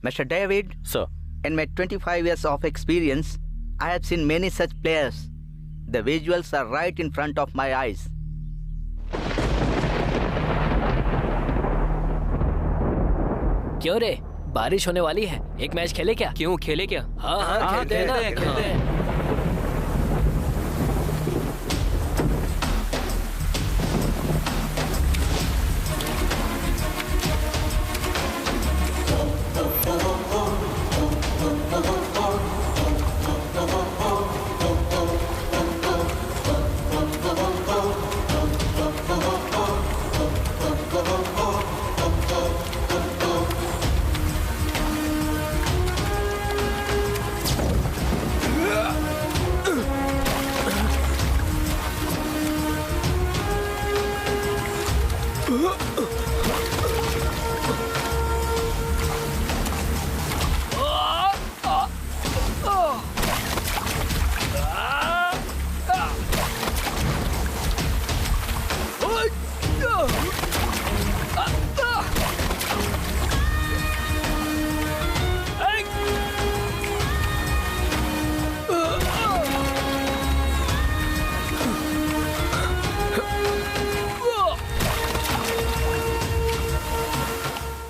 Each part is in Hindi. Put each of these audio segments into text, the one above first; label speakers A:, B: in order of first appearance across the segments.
A: Mr. David,
B: Sir.
A: in my 25 years of experience, I have seen many such players. The visuals are right in front of my eyes.
C: क्यों रे, बारिश होने वाली है, एक मैच खेले क्या?
B: क्यों, खेले क्या?
C: हाँ, खेलते हैं।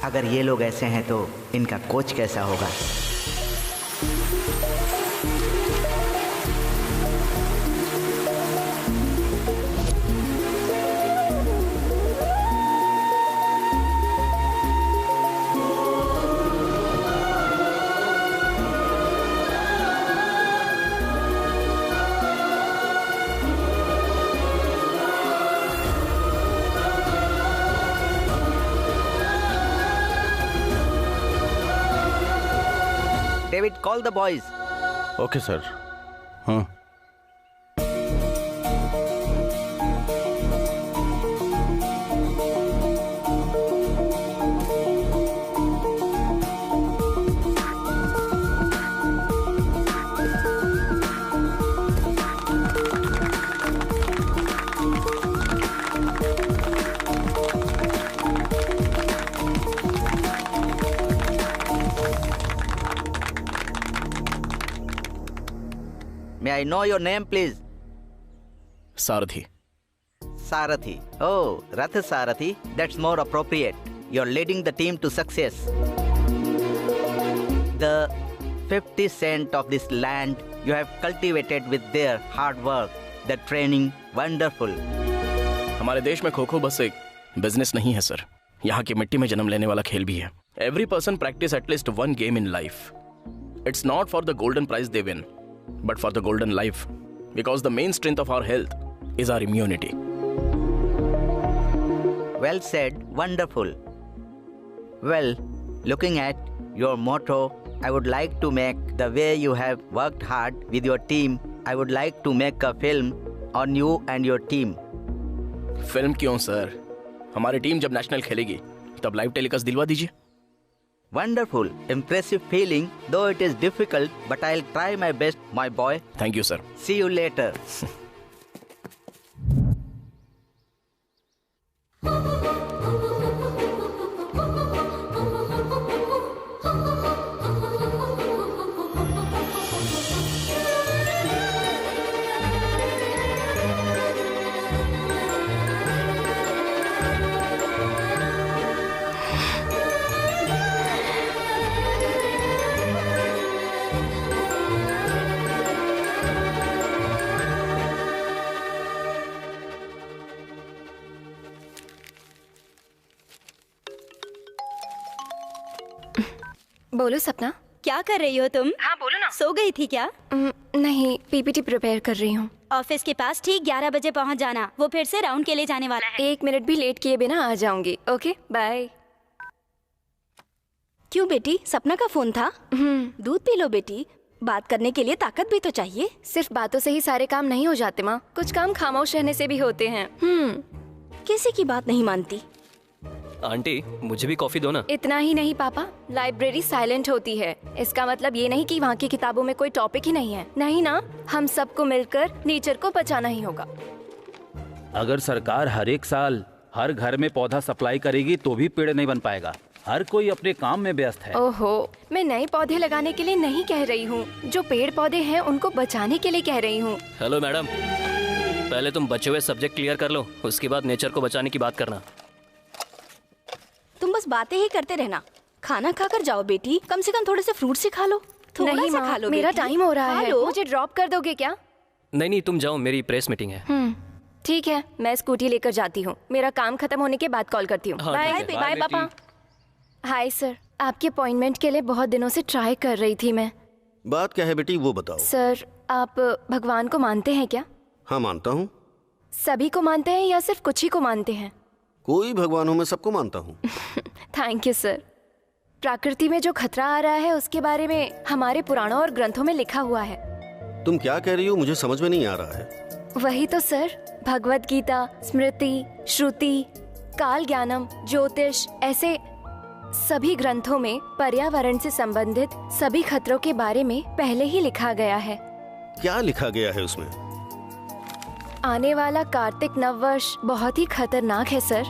A: अगर ये लोग ऐसे हैं तो इनका कोच कैसा होगा? David, call the boys.
B: Okay, sir. हाँ.
A: May I know your name, please?
B: Sarathi.
A: Sarathi. Oh, Rath Sarathi. That's more appropriate. You're leading the team to success. The 50 cent of this land you have cultivated with their hard work, the training, wonderful.
B: हमारे देश में खो-खो बस एक बिजनेस नहीं है सर. यहाँ की मिट्टी में जन्म लेने वाला खेल भी है. Every person practice at least one game in life. It's not for the golden prize they win, but for the golden life, because the main strength of our health is our immunity.
A: Well said, wonderful. Well, looking at your motto, I would like to make the way you have worked hard with your team. I would like to make a film on you and your team.
B: Film क्यों सर? हमारी टीम जब नेशनल खेलेगी तब लाइव टेलीकास्ट दिलवा दीजिए.
A: Wonderful, impressive feeling, though it is difficult, but I'll try my best, my boy.
B: Thank you, sir.
A: See you later.
D: बोलो सपना.
E: क्या कर रही हो तुम?
D: हाँ बोलो ना.
E: सो गई थी क्या?
D: नहीं, पीपीटी प्रिपेयर कर रही हूँ.
E: ऑफिस के पास ठीक 11 बजे पहुँच जाना. वो फिर से राउंड के लिए जाने वाला है.
D: 1 मिनट भी लेट किए बिना आ जाऊंगी. Okay, bye.
E: क्यों बेटी, सपना का फोन था? दूध पी लो बेटी. बात करने के लिए ताकत भी तो चाहिए.
D: सिर्फ बातों से ही सारे काम नहीं हो जाते माँ. कुछ काम खामोश रहने से भी होते हैं.
E: किसी की बात नहीं मानती.
C: आंटी, मुझे भी कॉफी दो ना.
D: इतना ही नहीं पापा, लाइब्रेरी साइलेंट होती है. इसका मतलब ये नहीं कि वहाँ की किताबों में कोई टॉपिक ही नहीं है. नहीं ना, हम सबको मिलकर नेचर को बचाना ही होगा.
F: अगर सरकार हर एक साल हर घर में पौधा सप्लाई करेगी तो भी पेड़ नहीं बन पाएगा. हर कोई अपने काम में व्यस्त है।
D: ओहो, मैं नए पौधे लगाने के लिए नहीं कह रही हूँ, जो पेड़ पौधे हैं उनको बचाने के लिए कह रही हूँ।
C: हेलो मैडम, पहले तुम बचे हुए सब्जेक्ट क्लियर कर लो, उसके बाद नेचर को बचाने की बात करना।
E: तुम बस बातें ही करते रहना। खाना खाकर जाओ बेटी, कम से कम थोड़े से फ्रूट से खा लो। थोड़ा
D: नहीं
E: सा खा
D: माँ,
E: लो
D: मेरा
E: बेटी।
D: टाइम हो रहा
E: खा
D: है,
E: लो।
D: मुझे ड्रॉप कर दोगे क्या?
C: नहीं तुम जाओ, मेरी प्रेस मीटिंग है।
D: ठीक है, मैं स्कूटी लेकर जाती हूँ। मेरा काम खत्म होने के बाद कॉल करती हूँ।
C: हाँ,
D: बाय
C: ठीक है।
D: बाय पापा। हाय सर, आपके अपॉइंटमेंट के लिए बहुत दिनों से ट्राई कर रही थी मैं।
G: बात क्या है बेटी, वो बताओ।
D: सर, आप भगवान को मानते हैं क्या?
G: हाँ मानता हूँ।
D: सभी को मानते हैं या सिर्फ कुछ ही को मानते हैं?
G: कोई भगवान हो, मैं सबको मानता हूँ।
D: Thank you sir. प्रकृति में जो खतरा आ रहा है उसके बारे में हमारे पुराणों और ग्रंथों में लिखा हुआ है।
G: तुम क्या कह रही हो, मुझे समझ में नहीं आ रहा है।
D: वही तो सर, भगवत गीता, स्मृति, श्रुति, काल ज्ञानम, ज्योतिष, ऐसे सभी ग्रंथों में पर्यावरण से संबंधित सभी खतरों के बारे में पहले ही लिखा गया है।
G: क्या लिखा गया है उसमें?
D: आने वाला कार्तिक नववर्ष बहुत ही खतरनाक है सर।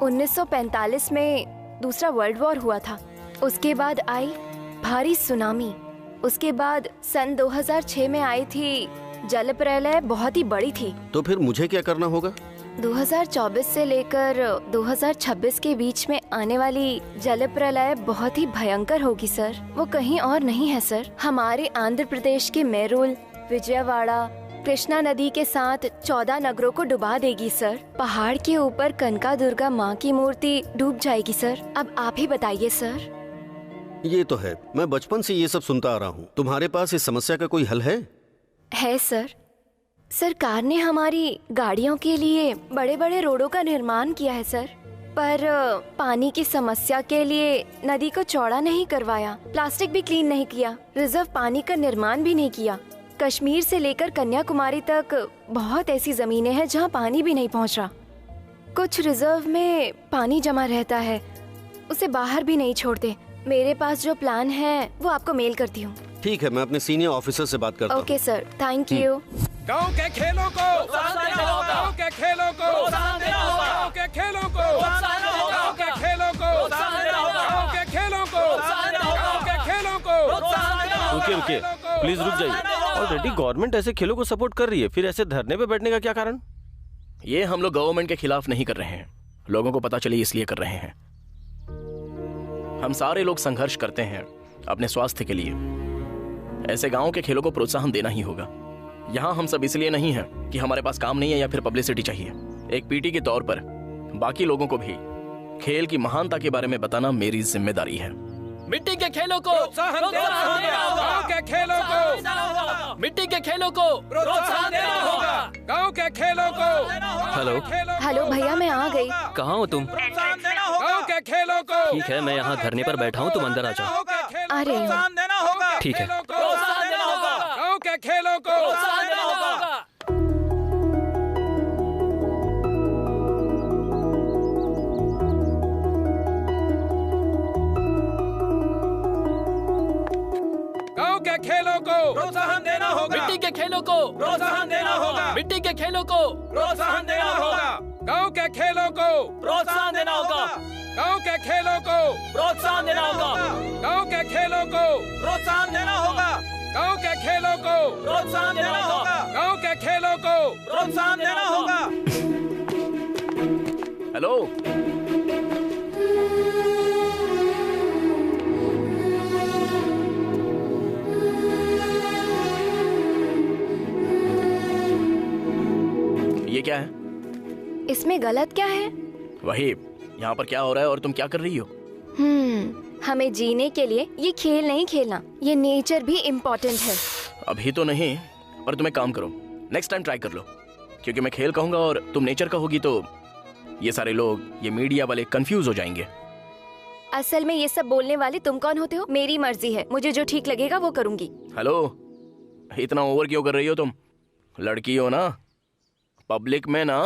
D: 1945 में दूसरा वर्ल्ड वॉर हुआ था, उसके बाद आई भारी सुनामी, उसके बाद सन 2006 में आई थी जल प्रलय, बहुत ही बड़ी थी।
G: तो फिर मुझे क्या करना होगा?
D: 2024 से लेकर 2026 के बीच में आने वाली जल प्रलय बहुत ही भयंकर होगी सर। वो कहीं और नहीं है सर, हमारे आंध्र प्रदेश के मेरूल, विजयवाड़ा, कृष्णा नदी के साथ 14 नगरों को डुबा देगी सर। पहाड़ के ऊपर कनका दुर्गा माँ की मूर्ति डूब जाएगी सर। अब आप ही बताइए सर।
G: ये तो है, मैं बचपन से ये सब सुनता आ रहा हूँ। तुम्हारे पास इस समस्या का कोई हल है?
D: है सर। सरकार ने हमारी गाड़ियों के लिए बड़े बड़े रोडों का निर्माण किया है सर, पर पानी की समस्या के लिए नदी को चौड़ा नहीं करवाया, प्लास्टिक भी क्लीन नहीं किया, रिजर्व पानी का निर्माण भी नहीं किया। कश्मीर से लेकर कन्याकुमारी तक बहुत ऐसी जमीनें हैं जहां पानी भी नहीं पहुंच रहा। कुछ रिजर्व में पानी जमा रहता है, उसे बाहर भी नहीं छोड़ते। मेरे पास जो प्लान है वो आपको मेल करती हूँ।
G: ठीक है, मैं अपने सीनियर ऑफिसर से बात करता हूँ।
D: Okay sir, thank you.
H: गांव के खेलों को गांव के खेलों को गांव के खेलों को गांव के खेलों को गांव के खेलों को गांव के खेलों को।
I: रुकिए, प्लीज रुक जाइए। ऑलरेडी गवर्नमेंट ऐसे खेलों को सपोर्ट कर रही है, फिर ऐसे धरने पे बैठने का क्या कारण?
B: ये हम लोग गवर्नमेंट के खिलाफ नहीं कर रहे हैं, लोगों को पता चले इसलिए कर रहे हैं। हम सारे लोग संघर्ष करते हैं अपने स्वास्थ्य के लिए। ऐसे गांव के खेलों को प्रोत्साहन देना ही होगा। यहाँ हम सब इसलिए नहीं हैं कि हमारे पास काम नहीं है या फिर पब्लिसिटी चाहिए। एक पीटी के तौर पर बाकी लोगों को भी खेल की महानता के बारे में बताना मेरी जिम्मेदारी है।
C: मिट्टी के खेलों को
H: प्रोत्साहन देना होगा। गांव के खेलों को
C: मिट्टी के खेलों को
H: प्रोत्साहन देना होगा। गांव के खेलों को।
C: हेलो
D: हेलो भैया, मैं आ गई।
C: कहाँ हो तुम?
H: गांव के खेलों को।
C: ठीक है, मैं यहाँ धरने पर बैठा हूँ, तुम अंदर आ जाओ।
D: आ रही हूँ।
H: देना होगा।
C: ठीक है।
H: गांव के खेलों को। गांव के खेलों को प्रोत्साहन देना होगा।
C: मिट्टी के खेलों को
H: प्रोत्साहन देना होगा।
C: मिट्टी के खेलों को
H: प्रोत्साहन देना होगा। गांव के खेलों को
C: प्रोत्साहन देना होगा।
H: गांव के खेलों को
C: प्रोत्साहन देना होगा।
H: गांव के खेलों को प्रोत्साहन देना होगा। गांव के खेलों को
C: प्रोत्साहन देना होगा।
H: गांव के खेलों को प्रोत्साहन देना होगा।
B: हेलो, ये क्या है?
D: इसमें गलत क्या है?
B: वही, यहाँ पर क्या हो रहा है और तुम क्या कर रही हो?
D: हमें जीने के लिए ये खेल नहीं खेलना, ये नेचर भी इम्पोर्टेंट है।
B: अभी तो नहीं, पर तुम एक काम करो, नेक्स्ट टाइम ट्राई कर लो, क्योंकि मैं खेल कहूंगा और तुम नेचर कहोगी तो ये सारे लोग, ये मीडिया वाले कंफ्यूज हो जाएंगे।
D: असल में ये सब बोलने वाले तुम कौन होते हो? मेरी मर्जी है, मुझे जो ठीक लगेगा वो करूंगी।
B: हेलो, इतना ओवर क्यों कर रही हो तुम? लड़की हो ना, पब्लिक में ना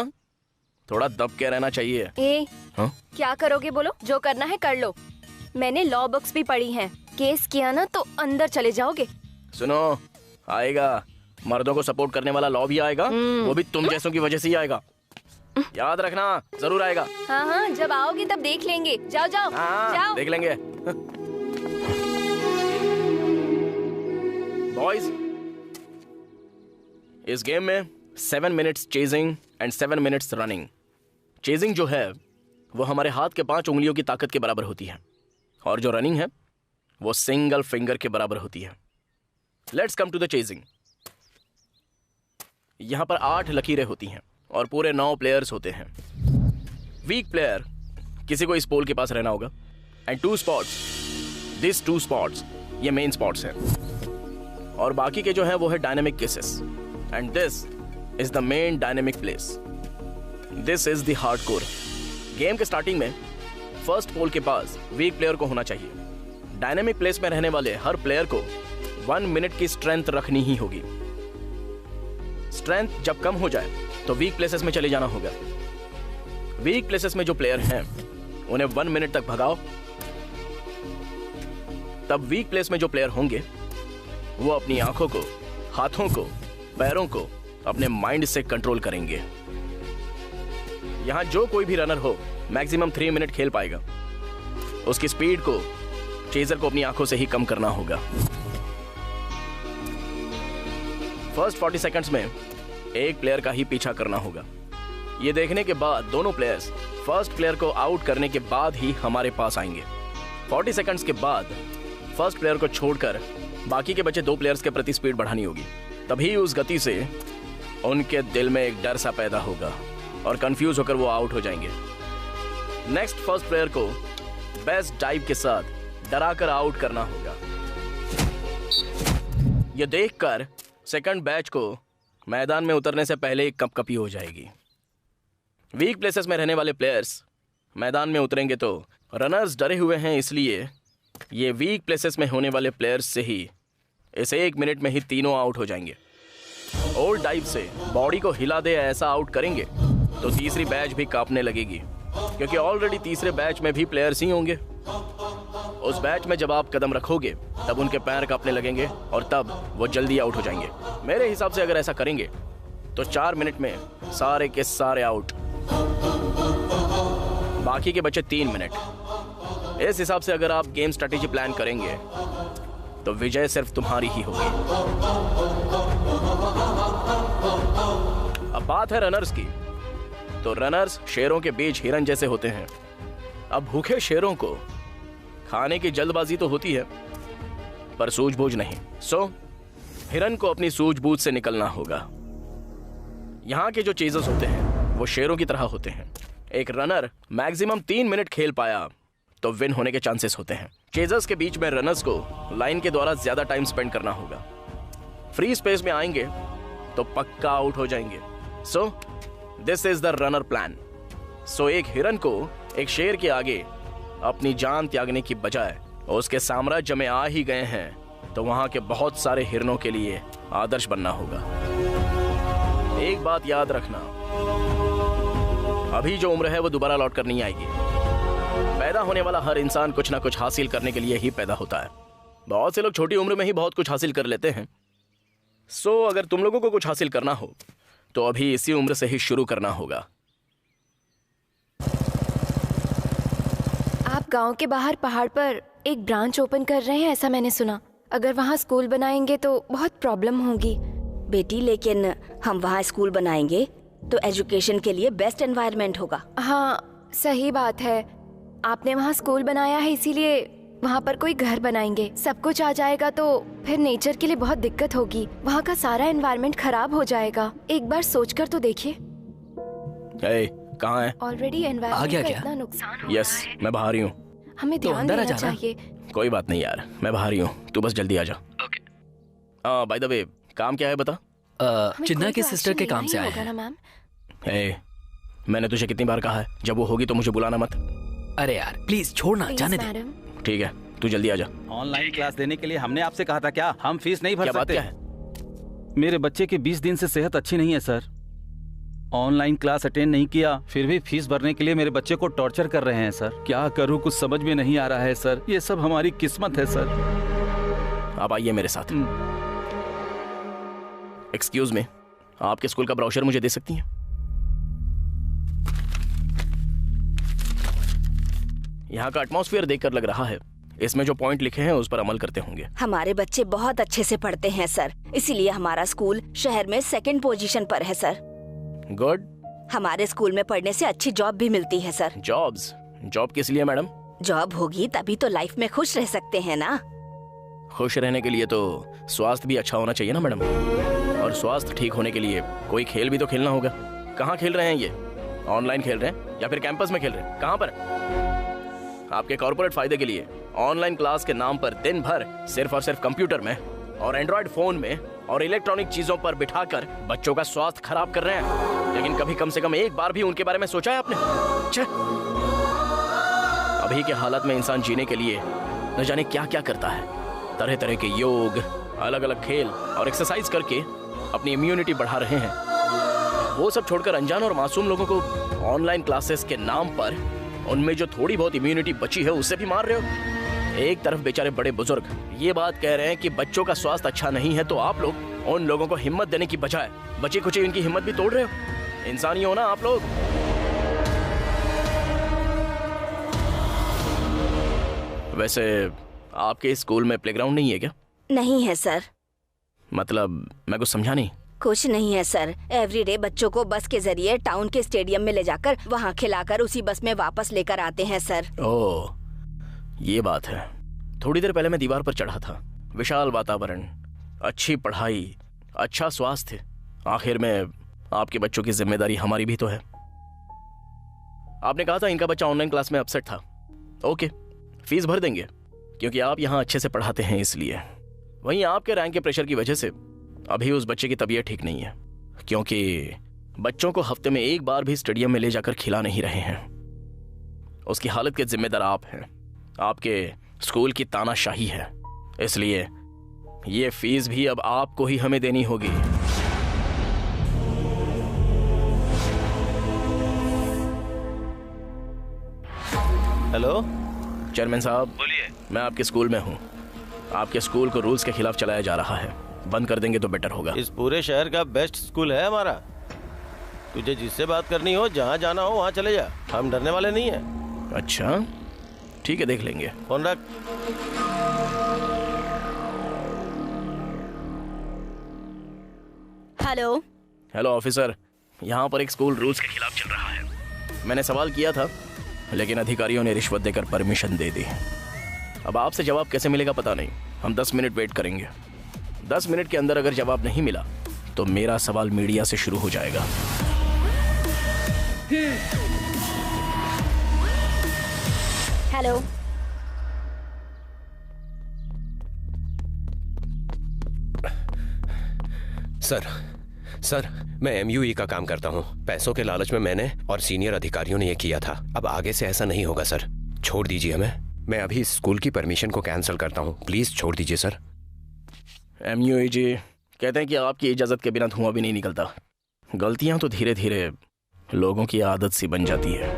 B: थोड़ा दब के रहना चाहिए। हाँ?
D: क्या करोगे बोलो, जो करना है कर लो। मैंने लॉ बुक्स भी पढ़ी हैं, केस किया ना तो अंदर चले जाओगे।
B: सुनो, आएगा, मर्दों को सपोर्ट करने वाला लॉ भी आएगा, वो भी तुम जैसों की वजह से ही आएगा। याद रखना, जरूर आएगा।
D: हाँ हाँ, जब आओगे तब देख लेंगे। जाओ जाओ
B: हाँ,
D: जाओ।
B: देख लेंगे। बॉयज, इस गेम में 7 minutes chasing and 7 minutes running. Chasing जो है वो हमारे हाथ के 5 उंगलियों की ताकत के बराबर होती है, और जो रनिंग है वो सिंगल फिंगर के बराबर होती है। Let's come to the chasing. यहां पर 8 लकीरें होती हैं और पूरे 9 प्लेयर्स होते हैं। वीक प्लेयर, किसी को इस पोल के पास रहना होगा, एंड 2 स्पॉट्स, दिस 2 स्पॉट्स ये मेन स्पॉट्स हैं, और बाकी के जो है वो है dynamic cases, and this is the main dynamic place. This is the hardcore. Game के स्टार्टिंग में फर्स्ट पोल के पास वीक प्लेयर को होना चाहिए। डायनेमिक प्लेस में रहने वाले हर प्लेयर को 1 मिनट की स्ट्रेंथ रखनी ही होगी। स्ट्रेंथ जब कम हो जाए तो वीक प्लेसेस में चले जाना होगा। वीक प्लेसेस में जो प्लेयर हैं उन्हें 1 मिनट तक भगाओ। तब वीक प्लेस में जो प्लेयर होंगे वो अपनी आंखों को, हाथों को, पैरों को अपने माइंड से कंट्रोल करेंगे। यहां जो कोई भी रनर हो मैक्सिमम 3 मिनट खेल पाएगा। उसकी स्पीड को चेजर को अपनी आंखों से ही कम करना होगा। फर्स्ट 40 सेकंड्स में एक प्लेयर का ही पीछा करना होगा। ये देखने के बाद दोनों प्लेयर्स फर्स्ट प्लेयर को आउट करने के बाद ही हमारे पास आएंगे। 40 सेकंड्स के बाद फर्स्ट प्लेयर को छोड़कर बाकी के बचे 2 प्लेयर्स के प्रति स्पीड बढ़ानी होगी। तभी उस गति से उनके दिल में एक डर सा पैदा होगा और कंफ्यूज होकर वो आउट हो जाएंगे। नेक्स्ट फर्स्ट प्लेयर को बेस्ट डाइव के साथ डराकर आउट करना होगा। यह देखकर सेकंड बैच को मैदान में उतरने से पहले एक कपकपी हो जाएगी। वीक प्लेसेस में रहने वाले प्लेयर्स मैदान में उतरेंगे तो रनर्स डरे हुए हैं, इसलिए ये वीक प्लेसेस में होने वाले प्लेयर्स से ही इस 1 मिनट में ही तीनों आउट हो जाएंगे। ओल्ड डाइव से बॉडी को हिला दे ऐसा आउट करेंगे तो तीसरी बैच भी कांपने लगेगी, क्योंकि ऑलरेडी तीसरे बैच में भी प्लेयर्स ही होंगे। उस बैच में जब आप कदम रखोगे तब उनके पैर कांपने लगेंगे और तब वो जल्दी आउट हो जाएंगे। मेरे हिसाब से अगर ऐसा करेंगे तो 4 मिनट में सारे के सारे आउट, बाकी के बचे 3 मिनट। इस हिसाब से अगर आप गेम स्ट्रेटेजी प्लान करेंगे तो विजय सिर्फ तुम्हारी ही होगी। अब बात है रनर्स की, तो रनर्स शेरों के बीच हिरन जैसे होते हैं। अब भूखे शेरों को खाने की जल्दबाजी तो होती है पर सूझबूझ नहीं। सो हिरन को अपनी सूझबूझ से निकलना होगा। यहां के जो चेजर्स होते हैं वो शेरों की तरह होते हैं। एक रनर मैक्सिमम 3 मिनट खेल पाया तो विन होने के चांसेस होते हैं। चेजर्स के बीच में रनर्स को लाइन के द्वारा ज्यादा टाइम स्पेंड करना होगा। फ्री स्पेस में आएंगे तो पक्का आउट हो जाएंगे। So this is the runner plan. So एक हिरन को एक शेर के आगे अपनी जान त्यागने की बजाय उसके साम्राज्य में आ ही गए हैं तो वहां के बहुत सारे हिरनों के लिए आदर्श बनना होगा। एक बात याद रखना, अभी जो उम्र है वो दोबारा लौट कर नहीं आएगी। पैदा होने वाला हर इंसान कुछ ना कुछ हासिल करने के लिए ही पैदा होता है। बहुत से लोग छोटी उम्र में ही बहुत कुछ हासिल कर लेते हैं। सो अगर तुम लोगों को कुछ हासिल करना हो तो अभी इसी उम्र से ही शुरू करना होगा।
D: आप गांव के बाहर पहाड़ पर एक ब्रांच ओपन कर रहे हैं, ऐसा मैंने सुना। अगर वहाँ स्कूल बनाएंगे तो बहुत प्रॉब्लम होगी।
E: बेटी, लेकिन हम वहाँ स्कूल बनाएंगे तो एजुकेशन के लिए बेस्ट एनवायरनमेंट होगा।
D: हाँ, सही बात है। आपने वहाँ स्कूल बनाया है, इसीलिए वहाँ पर कोई घर बनाएंगे। सब कुछ आ जाएगा तो फिर नेचर के लिए बहुत दिक्कत होगी। वहाँ का सारा एनवायरनमेंट खराब हो जाएगा। एक बार सोचकर तो देखिए।
B: कहाँ है?
D: ऑलरेडी एनवायरनमेंट का इतना नुकसान हो
B: यस, मैं बाहर ही हूँ।
D: हमें ध्यान देना चाहिए।
B: कोई बात नहीं यार, मैं बाहर ही हूँ, तू बस जल्दी आ जा। ओके। बाय द वे, काम क्या है बता?
C: चिन्ना के सिस्टर के काम से आए हैं।
D: मैम,
B: मैंने तुझे कितनी बार कहा है जब वो होगी तो मुझे बुलाना मत।
C: अरे यार प्लीज छोड़ना, जाने दे।
B: ठीक है, तू जल्दी आ जा।
F: ऑनलाइन क्लास देने के लिए हमने आपसे कहा था क्या? हम फीस नहीं भर सकते।
B: क्या बात क्या है?
F: मेरे बच्चे की 20 दिन से सेहत अच्छी नहीं है सर। ऑनलाइन क्लास अटेंड नहीं किया, फिर भी फीस भरने के लिए मेरे बच्चे को टॉर्चर कर रहे हैं सर। क्या करूं, कुछ समझ में नहीं आ रहा है सर। ये सब हमारी किस्मत है सर।
B: आप आइए मेरे साथ। एक्सक्यूज मी, आपके स्कूल का ब्रोशर मुझे दे सकती हैं? यहाँ का एटमॉस्फेयर देखकर लग रहा है इसमें जो पॉइंट लिखे हैं उस पर अमल करते होंगे।
J: हमारे बच्चे बहुत अच्छे से पढ़ते हैं सर, इसीलिए हमारा स्कूल शहर में 2nd पोजीशन पर है सर।
B: गुड।
J: हमारे स्कूल में पढ़ने से अच्छी जॉब भी मिलती है सर।
B: जॉब किस लिए मैडम?
J: जॉब होगी तभी तो लाइफ में खुश रह सकते हैं ना।
B: खुश रहने के लिए तो स्वास्थ्य भी अच्छा होना चाहिए ना मैडम, और स्वास्थ्य ठीक होने के लिए कोई खेल भी तो खेलना होगा। कहाँ खेल रहे हैं ये? ऑनलाइन खेल रहे हैं या फिर कैंपस में खेल रहे हैं? कहाँ पर? आपके कॉर्पोरेट फायदे के लिए ऑनलाइन क्लास के नाम पर दिन भर सिर्फ और सिर्फ कंप्यूटर में और एंड्रॉइड फोन में और इलेक्ट्रॉनिक चीजों पर बिठाकर बच्चों का स्वास्थ्य खराब कर रहे हैं। लेकिन कभी कम से कम एक बार भी उनके बारे में सोचा है आपने? अभी के हालात में इंसान जीने के लिए न जाने क्या क्या करता है। तरह तरह के योग, अलग अलग खेल और एक्सरसाइज करके अपनी इम्यूनिटी बढ़ा रहे हैं। वो सब छोड़कर अनजान और मासूम लोगों को ऑनलाइन क्लासेस के नाम पर उनमें जो थोड़ी बहुत इम्यूनिटी बची है उससे भी मार रहे हो। एक तरफ बेचारे बड़े बुजुर्ग ये बात कह रहे हैं कि बच्चों का स्वास्थ्य अच्छा नहीं है, तो आप लोग उन लोगों को हिम्मत देने की बजाय बची खुची उनकी हिम्मत भी तोड़ रहे हो। इंसानी हो ना आप लोग। वैसे आपके स्कूल में प्लेग्राउंड नहीं है क्या?
J: नहीं है सर।
B: मतलब मैं कुछ समझा नहीं।
J: कुछ नहीं है सर। एवरीडे बच्चों को बस के जरिए टाउन के स्टेडियम में ले जाकर वहाँ खिलाकर उसी बस में वापस लेकर आते हैं सर।
B: ओह, ये बात है। थोड़ी देर पहले मैं दीवार पर चढ़ा था। विशाल वातावरण, अच्छी पढ़ाई, अच्छा स्वास्थ्य, आखिर में आपके बच्चों की जिम्मेदारी हमारी भी तो है। आपने कहा था इनका बच्चा ऑनलाइन क्लास में अपसेट था। ओके, फीस भर देंगे क्योंकि आप यहाँ अच्छे से पढ़ाते हैं इसलिए। वहीं आपके रैंक के प्रेशर की वजह से अभी उस बच्चे की तबीयत ठीक नहीं है, क्योंकि बच्चों को हफ्ते में एक बार भी स्टेडियम में ले जाकर खिला नहीं रहे हैं। उसकी हालत के जिम्मेदार आप हैं। आपके स्कूल की तानाशाही है, इसलिए ये फीस भी अब आपको ही हमें देनी होगी।
I: हेलो
B: चेयरमैन साहब, बोलिए। मैं आपके स्कूल में हूँ। आपके स्कूल को रूल्स के खिलाफ चलाया जा रहा है। बंद कर देंगे तो बेटर होगा।
I: इस पूरे शहर का बेस्ट स्कूल है हमारा। तुझे जिससे बात करनी हो, जहाँ जाना हो वहाँ चले जा। हम डरने वाले नहीं हैं।
B: अच्छा ठीक है, देख लेंगे।
I: फोन रख।
B: हेलो ऑफिसर, यहाँ पर एक स्कूल रूल्स के खिलाफ चल रहा है। मैंने सवाल किया था लेकिन अधिकारियों ने रिश्वत देकर परमिशन दे दी। अब आपसे जवाब कैसे मिलेगा पता नहीं। हम 10 मिनट वेट करेंगे। 10 मिनट के अंदर अगर जवाब नहीं मिला तो मेरा सवाल मीडिया से शुरू हो जाएगा।
J: हेलो।
K: सर, मैं MUE का काम करता हूँ। पैसों के लालच में मैंने और सीनियर अधिकारियों ने यह किया था। अब आगे से ऐसा नहीं होगा सर। छोड़ दीजिए हमें। मैं अभी स्कूल की परमिशन को कैंसिल करता हूँ। प्लीज छोड़ दीजिए सर।
B: MUE जी कहते हैं कि आपकी इजाजत के बिना धुआं भी नहीं निकलता। गलतियां तो धीरे धीरे लोगों की आदत सी बन जाती है।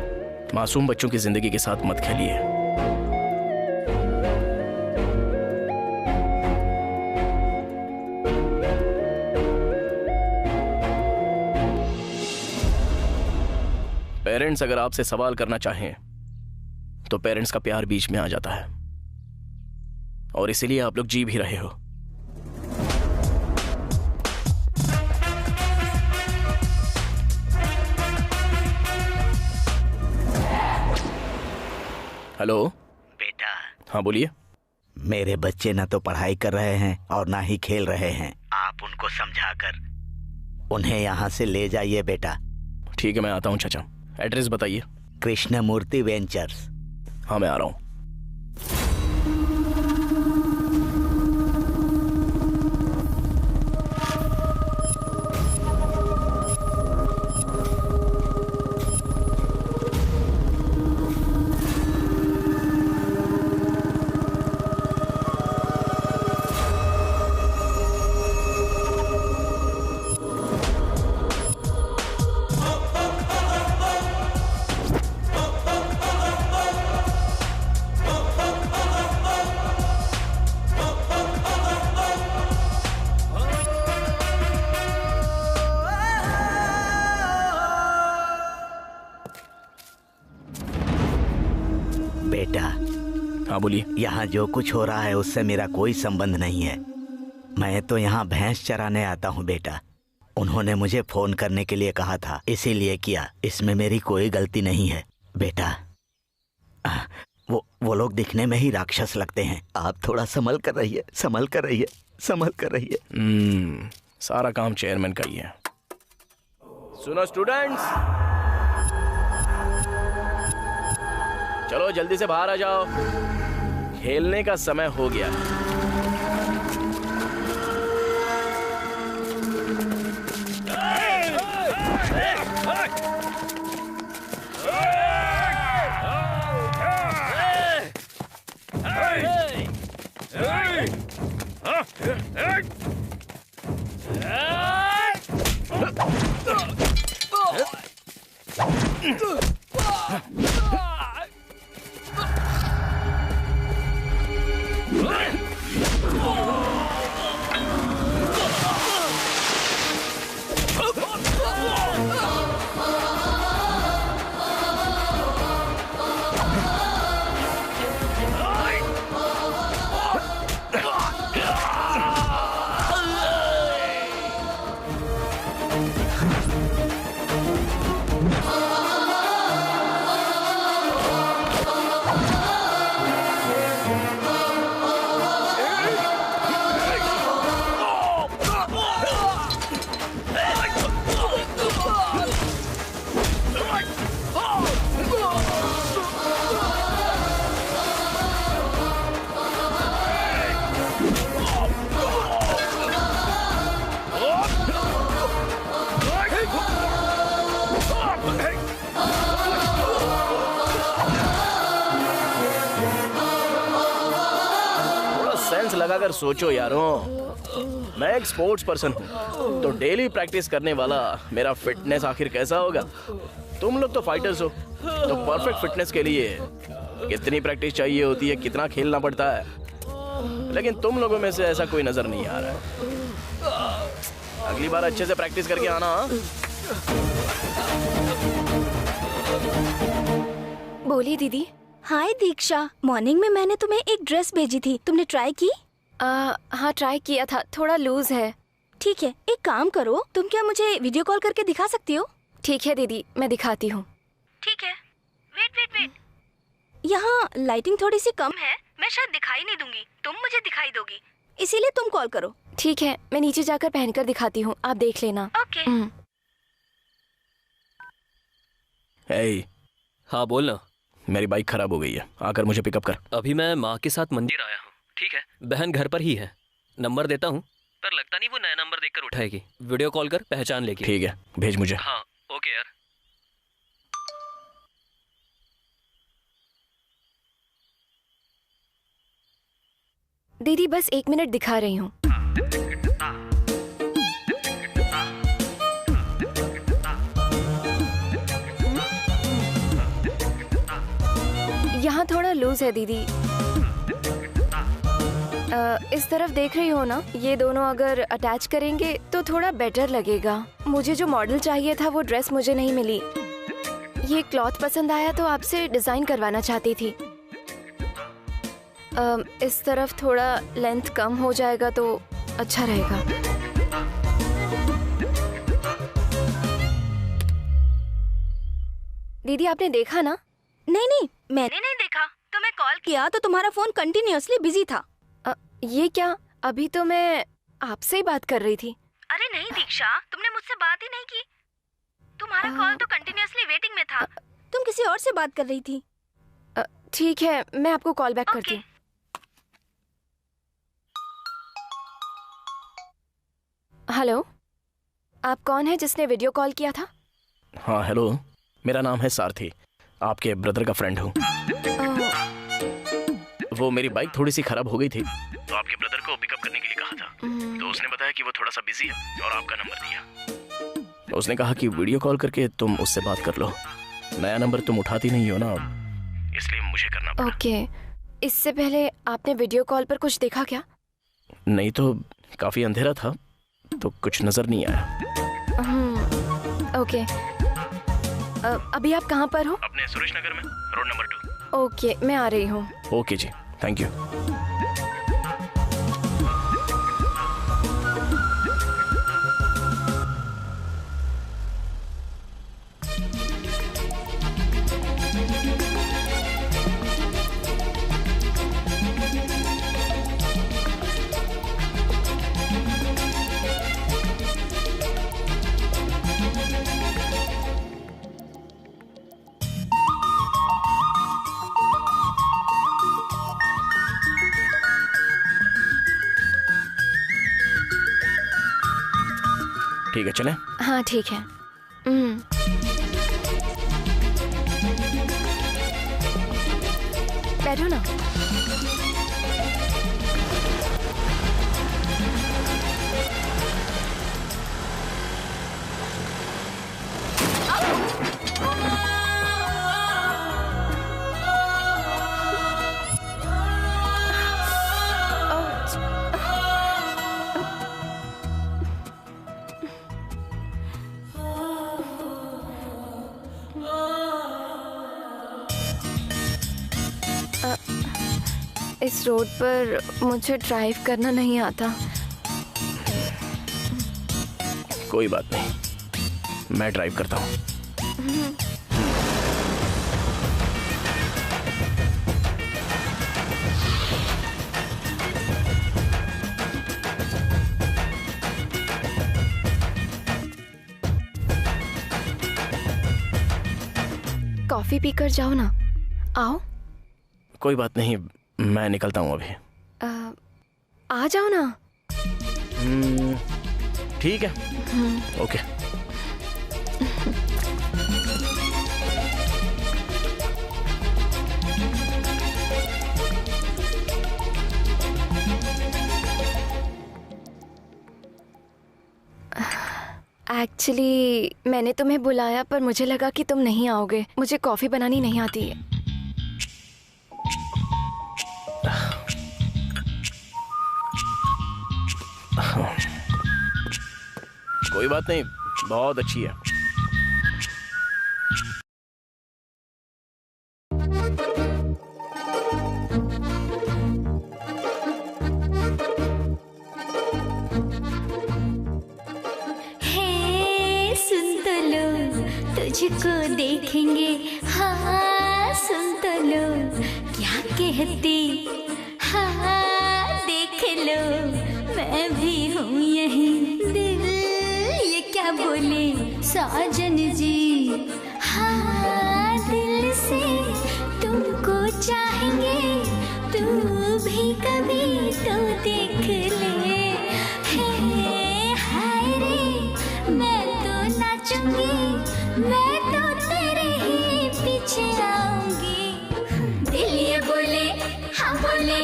B: मासूम बच्चों की जिंदगी के साथ मत खेलिए। पेरेंट्स अगर आपसे सवाल करना चाहें तो पेरेंट्स का प्यार बीच में आ जाता है, और इसीलिए आप लोग जी भी रहे हो। हेलो
A: बेटा।
B: हाँ बोलिए।
A: मेरे बच्चे ना तो पढ़ाई कर रहे हैं और ना ही खेल रहे हैं। आप उनको समझाकर उन्हें यहाँ से ले जाइए बेटा।
B: ठीक है, मैं आता हूँ चाचा। एड्रेस बताइए।
A: कृष्णमूर्ति वेंचर्स।
B: हाँ मैं आ रहा हूँ। हाँ बोलिए।
A: यहाँ जो कुछ हो रहा है उससे मेरा कोई संबंध नहीं है। मैं तो यहाँ भैंस चराने आता हूँ बेटा। उन्होंने मुझे फोन करने के लिए कहा था, इसीलिए किया। इसमें मेरी कोई गलती नहीं है बेटा। वो लोग दिखने में ही राक्षस लगते हैं। आप थोड़ा संभल कर रहिए, संभल कर रहिए, संभल कर रहिए।
B: सारा काम चेयरमैन का ही है। सुनो स्टूडेंट्स, चलो जल्दी से बाहर आ जाओ, खेलने का समय हो गया। लगाकर सोचो यारों, मैं एक स्पोर्ट्स पर्सन हूँ तो डेली प्रैक्टिस करने वाला मेरा फिटनेस आखिर कैसा होगा? तुम लोग तो फाइटर्स हो, तो परफेक्ट फिटनेस के लिए कितनी प्रैक्टिस चाहिए होती है, कितना खेलना पड़ता है, लेकिन तुम लोगों में से ऐसा कोई नजर नहीं आ रहा है। अगली बार अच्छे से प्रैक्टिस करके आना।
D: बोलिए दीदी।
E: हाय दीक्षा, मॉर्निंग में मैंने तुम्हें एक ड्रेस भेजी थी, तुमने ट्राई की?
D: हाँ ट्राई किया था, थोड़ा लूज है।
E: ठीक है, एक काम करो, तुम क्या मुझे वीडियो कॉल करके दिखा सकती हो?
D: ठीक है दीदी, मैं दिखाती हूँ।
E: ठीक है, वेट। यहाँ लाइटिंग थोड़ी सी कम है, मैं शायद दिखाई नहीं दूंगी, तुम मुझे दिखाई दोगी, इसीलिए तुम कॉल करो।
D: ठीक है, मैं नीचे जाकर पहनकर दिखाती हूँ, आप देख लेना।
E: ओके।
B: हे।
C: हाँ बोलना।
B: मेरी बाइक खराब हो गई है, आकर मुझे पिकअप कर।
C: अभी मैं माँ के साथ मंदिर आया हूँ। ठीक है, बहन घर पर ही है, नंबर देता हूँ, पर लगता नहीं वो नया नंबर देखकर उठाएगी। वीडियो कॉल कर, पहचान लेगी।
B: ठीक है, भेज मुझे।
C: हाँ ओके यार।
D: दीदी बस 1 मिनट दिखा रही हूँ। यहाँ थोड़ा लूज है दीदी। इस तरफ देख रही हो ना, ये दोनों अगर अटैच करेंगे तो थोड़ा बेटर लगेगा। मुझे जो मॉडल चाहिए था वो ड्रेस मुझे नहीं मिली। ये क्लॉथ पसंद आया तो आपसे डिजाइन करवाना चाहती थी। इस तरफ थोड़ा लेंथ कम हो जाएगा तो अच्छा रहेगा। दीदी आपने देखा ना?
E: नहीं, मैंने नहीं देखा। तो मैं कॉल किया तो तुम्हारा फोन कंटिन्यूअसली बिजी था।
D: ये क्या? अभी तो मैं आपसे ही बात कर रही थी।
E: अरे नहीं दीक्षा, तुमने मुझसे बात ही नहीं की। तुम्हारा कॉल तो कंटिन्यूअसली वेटिंग में था। तुम किसी और से बात कर रही थी।
D: ठीक है, मैं आपको कॉल बैक करती हूँ। हेलो, आप कौन है जिसने वीडियो कॉल किया था?
B: हाँ हेलो, मेरा नाम है सारथी, आपके ब्रदर का फ्रेंड हूँ। वो मेरी बाइक थोड़ी सी खराब हो गई थी तो आपके ब्रदर को पिकअप करने के लिए कहा था, तो उसने बताया कि वो थोड़ा सा बिजी है और आपका नंबर दिया। उसने कहा कि वीडियो कॉल करके तुम उससे बात कर लो। नया नंबर तुम उठाती नहीं हो ना, इसलिए मुझे करना पड़ा।
D: ओके, इससे पहले आपने वीडियो कॉल पर कुछ देखा क्या?
B: नहीं तो काफी अंधेरा था तो कुछ नजर नहीं आया।
D: ओके, अभी आप कहाँ पर हो?
B: अपने सुरेश नगर में, रोड नंबर 2।
D: ओके, मैं आ रही हूँ।
B: ओके जी। Thank you. ठीक है, चलें?
D: हाँ ठीक है। बैठो ना। इस रोड पर मुझे ड्राइव करना नहीं आता।
B: कोई बात नहीं, मैं ड्राइव करता हूँ।
D: कॉफी पीकर जाओ ना। आओ।
B: कोई बात नहीं, मैं निकलता हूँ अभी।
D: आ जाओ ना।
B: ठीक है। ओके।
D: एक्चुअली मैंने तुम्हें बुलाया पर मुझे लगा कि तुम नहीं आओगे। मुझे कॉफी बनानी नहीं आती है।
B: कोई बात नहीं, बहुत अच्छी है।
L: हे सुन तो लो, तुझको देखेंगे। हाँ सुन तो लो, क्या कहती। हाँ देख लो, मैं भी हूँ यहीं। दिल ये क्या बोले साजन जी। हाँ दिल से तुमको चाहेंगे, तू भी कभी तो देख ले। हाय रे मैं तो नाचूंगी, मैं तो तेरे ही पीछे आऊंगी। दिल ये बोले हाँ बोले,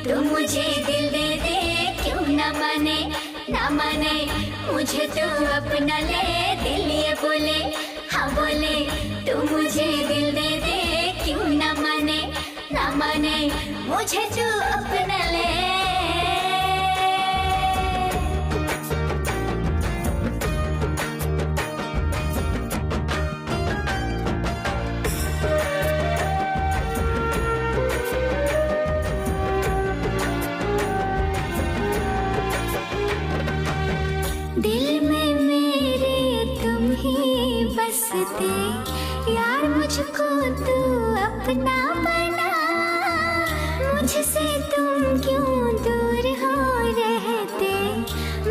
L: तू मुझे दिल दे दे। क्यों ना माने ना माने, मुझे तू अपना ले। दिल ये बोले हाँ बोले, तू मुझे दिल दे दे। क्यों ना माने ना माने, मुझे तू अपना ले। दिल में मेरे तुम ही बसते, यार मुझको तू अपना बना। मुझसे तुम क्यों दूर हो रहते,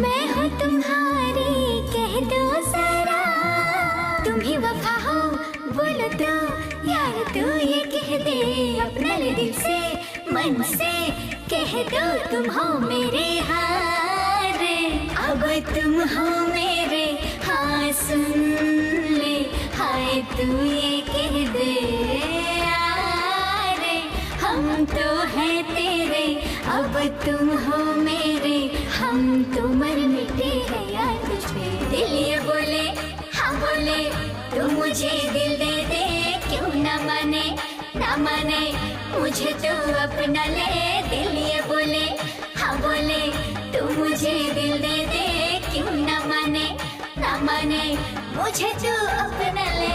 L: मैं हूँ तुम्हारी कह दो जरा। तुम ही वफा हो बोलो तो, यार तू ये कह दे अपना ले दिल से मन से। कह दो तुम हो मेरे हारे, अब तुम हो मेरे। हाँ सुन ले, हाय तू ये कह दे। यारे हम तो हैं तेरे, अब तुम हो मेरे। हम तो मर मिटे हैं यार तुझ पे। दिल ये बोले हाँ बोले, तू मुझे दिल दे दे। क्यों ना माने ना माने, मुझे तो अपना ले। दिल ये बोले हाँ बोले, तू मुझे दिल दे दे। क्यों ना माने ना माने, मुझे तू अपना ले।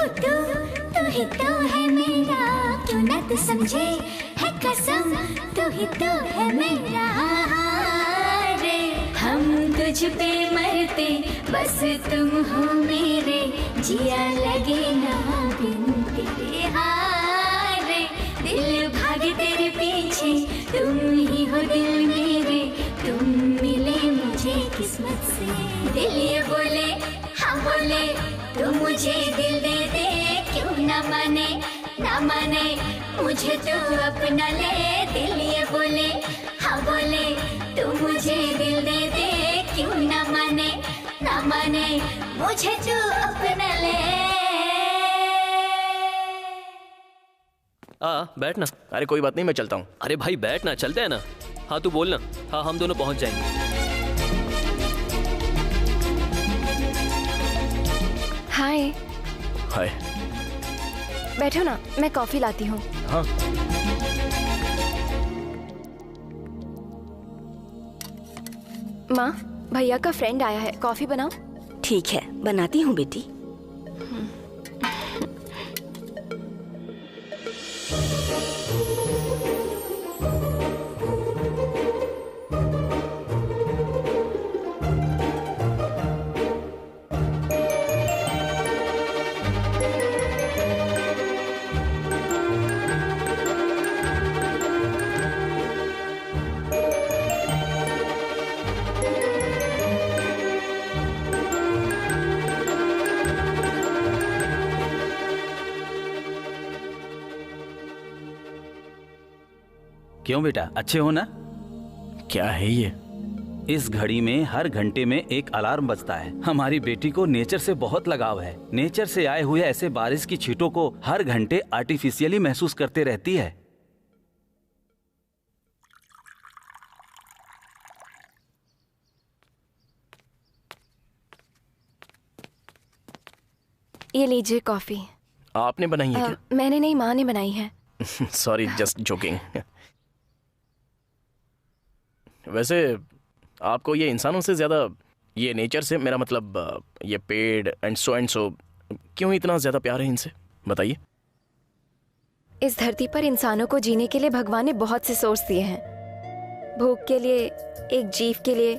L: तू ही तो है मेरा, क्यों ना तू समझे है कसम, तू ही तो है मेरा रे। हम तुझ पे मरते बस तुम हो मेरे, जिया लगे ना बिन तेरे हारे। दिल भागे तेरे पीछे, तुम ही हो दिल मेरे, तुम मिले मुझे किस्मत से। दिल ये बोले हाँ बोले, तू मुझे दिल दे दे, क्यों ना माने ना माने, मुझे तू अपना ले। दिल ये बोले हाँ बोले, तू मुझे दिल दे दे, क्यों ना माने ना माने, मुझे तू अपना ले।
C: बैठ ना।
B: अरे कोई बात नहीं, मैं चलता हूँ।
C: अरे भाई बैठ ना, चलते हैं ना। हाँ तू बोल ना। हाँ हम दोनों पहुंच जाएंगे।
D: हाय।
B: हाय।
D: बैठो ना, मैं कॉफी लाती हूँ।
B: हाँ।
D: माँ, भैया का फ्रेंड आया है, कॉफी बनाओ।
J: ठीक है, बनाती हूँ बेटी।
F: क्यों बेटा, अच्छे हो ना?
B: क्या है ये?
F: इस घड़ी में हर घंटे में एक अलार्म बजता है। हमारी बेटी को नेचर से बहुत लगाव है। नेचर से आए हुए ऐसे बारिश की छींटों को हर घंटे आर्टिफिशियली महसूस करते रहती है।
D: ये लीजिए कॉफी।
B: आपने बनाई है क्या?
D: मैंने नहीं, माँ ने बनाई है।
B: Sorry, just joking. वैसे आपको ये इंसानों से ज्यादा, ये नेचर से, मेरा मतलब ये पेड़ एंड सो क्यों इतना ज्यादा प्यार है इनसे, बताइए।
D: इस धरती पर इंसानों को जीने के लिए भगवान ने बहुत से सोर्स दिए हैं। भूख के लिए, एक जीव के लिए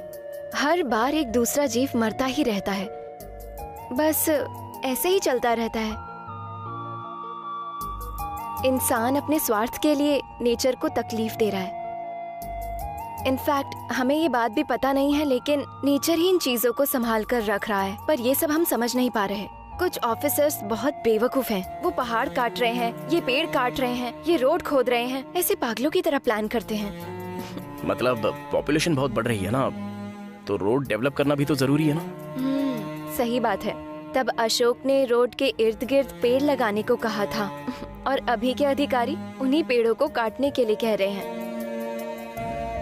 D: हर बार एक दूसरा जीव मरता ही रहता है। बस ऐसे ही चलता रहता है। इंसान अपने स्वार्थ के लिए नेचर को तकलीफ दे रहा है। इनफैक्ट हमें ये बात भी पता नहीं है, लेकिन नेचर ही इन चीजों को संभाल कर रख रहा है। पर ये सब हम समझ नहीं पा रहे। कुछ ऑफिसर्स बहुत बेवकूफ हैं। वो पहाड़ काट रहे हैं, ये पेड़ काट रहे हैं, ये रोड खोद रहे हैं, ऐसे पागलों की तरह प्लान करते हैं।
B: मतलब पॉपुलेशन बहुत बढ़ रही है ना, तो रोड डेवलप करना भी तो जरूरी है ना।
D: सही बात है। तब अशोक ने रोड के इर्द गिर्द पेड़ लगाने को कहा था, और अभी के अधिकारी उन्हीं पेड़ों को काटने के लिए कह रहे हैं।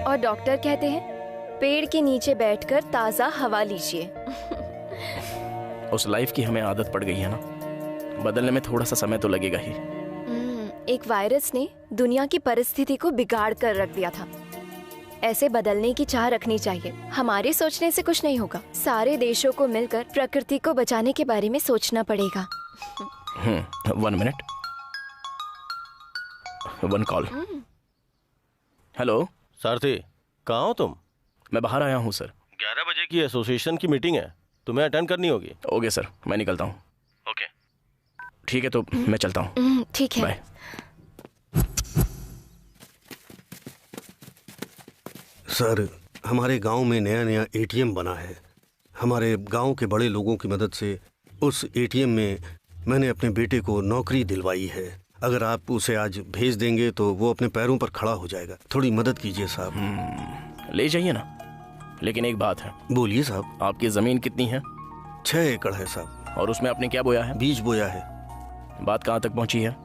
D: और डॉक्टर कहते हैं पेड़ के नीचे बैठकर ताजा हवा लीजिए।
B: उस लाइफ की हमें आदत पड़ गई है ना, बदलने में थोड़ा सा समय तो लगेगा ही।
D: एक वायरस ने दुनिया की परिस्थिति को बिगाड़ कर रख दिया था। ऐसे बदलने की चाह रखनी चाहिए। हमारे सोचने से कुछ नहीं होगा। सारे देशों को मिलकर प्रकृति को बचाने के बारे में सोचना पड़ेगा।
B: 1 मिनट, 1 कॉल। हेलो
I: सारथी, कहाँ हो तुम?
B: मैं बाहर आया हूँ सर।
I: 11 बजे की एसोसिएशन की मीटिंग है, तुम्हें अटेंड करनी होगी।
B: ओके सर, मैं निकलता हूँ।
I: ओके
B: ठीक है, तो मैं चलता हूँ।
D: ठीक है,
B: बाय।
G: सर, हमारे गांव में नया नया एटीएम बना है। हमारे गांव के बड़े लोगों की मदद से उस एटीएम में मैंने अपने बेटे को नौकरी दिलवाई है। अगर आप उसे आज भेज देंगे तो वो अपने पैरों पर खड़ा हो जाएगा। थोड़ी मदद कीजिए साहब।
B: ले जाइए ना, लेकिन एक बात है।
G: बोलिए साहब।
B: आपकी जमीन कितनी है?
G: 6 एकड़ है साहब।
B: और उसमें आपने क्या बोया है?
G: बीज बोया है।
B: बात कहाँ तक पहुँची है?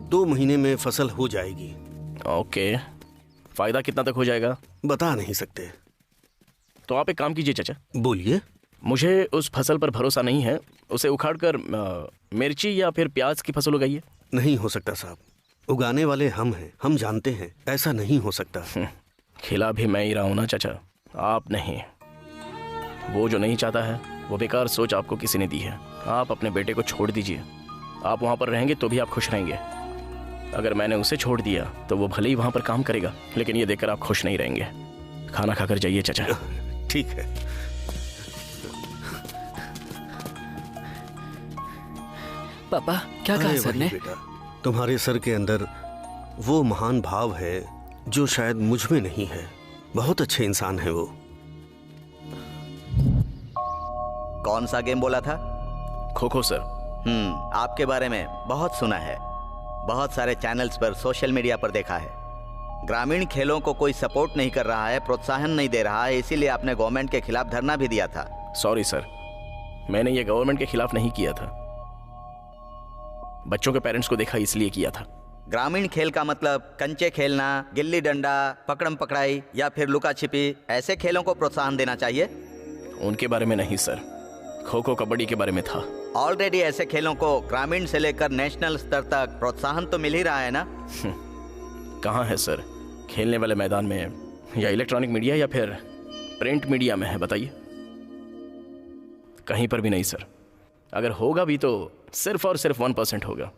G: 2 महीने में फसल हो जाएगी।
B: ओके, फायदा कितना तक हो जाएगा?
G: बता नहीं सकते।
B: तो आप एक काम कीजिए चाचा।
G: बोलिए।
B: मुझे उस फसल पर भरोसा नहीं है, उसे उखाड़कर मिर्ची या फिर प्याज की फसल उगाइए।
G: नहीं हो सकता साहब, उगाने वाले हम हैं, हम जानते हैं ऐसा नहीं हो सकता।
B: खिला भी मैं ही रहा हूँ ना चाचा, आप नहीं। वो जो नहीं चाहता है वो बेकार सोच आपको किसी ने दी है। आप अपने बेटे को छोड़ दीजिए, आप वहां पर रहेंगे तो भी आप खुश रहेंगे। अगर मैंने उसे छोड़ दिया तो वो भले ही वहां पर काम करेगा, लेकिन ये देखकर आप खुश नहीं रहेंगे। खाना खाकर जाइए चाचा।
G: ठीक है।
C: पापा क्या कहा सर ने?
G: बेटा, तुम्हारे सर के अंदर वो महान भाव है जो शायद मुझ में नहीं है। बहुत अच्छे इंसान है वो।
A: कौन सा गेम बोला था?
B: खो खो सर।
A: आपके बारे में बहुत सुना है, बहुत सारे चैनल्स पर, सोशल मीडिया पर देखा है। ग्रामीण खेलों को कोई सपोर्ट नहीं कर रहा है, प्रोत्साहन नहीं दे रहा है, इसीलिए आपने गवर्नमेंट के खिलाफ धरना भी दिया था।
B: सॉरी सर, मैंने ये गवर्नमेंट के खिलाफ नहीं किया था, बच्चों के पेरेंट्स को देखा इसलिए किया था।
A: ग्रामीण खेल का मतलब कंचे खेलना, गिल्ली डंडा, पकड़म पकड़ाई या फिर लुका छिपी, ऐसे खेलों को प्रोत्साहन देना चाहिए।
B: उनके बारे में नहीं सर, खो खो कबड्डी के बारे में था।
A: ऑलरेडी ऐसे खेलों को ग्रामीण से लेकर नेशनल स्तर तक प्रोत्साहन तो मिल ही रहा है ना?
B: कहाँ है सर? खेलने वाले मैदान में, या इलेक्ट्रॉनिक मीडिया, या फिर प्रिंट मीडिया में है, बताइए। कहीं पर भी नहीं सर। अगर होगा भी तो सिर्फ और सिर्फ 1% होगा।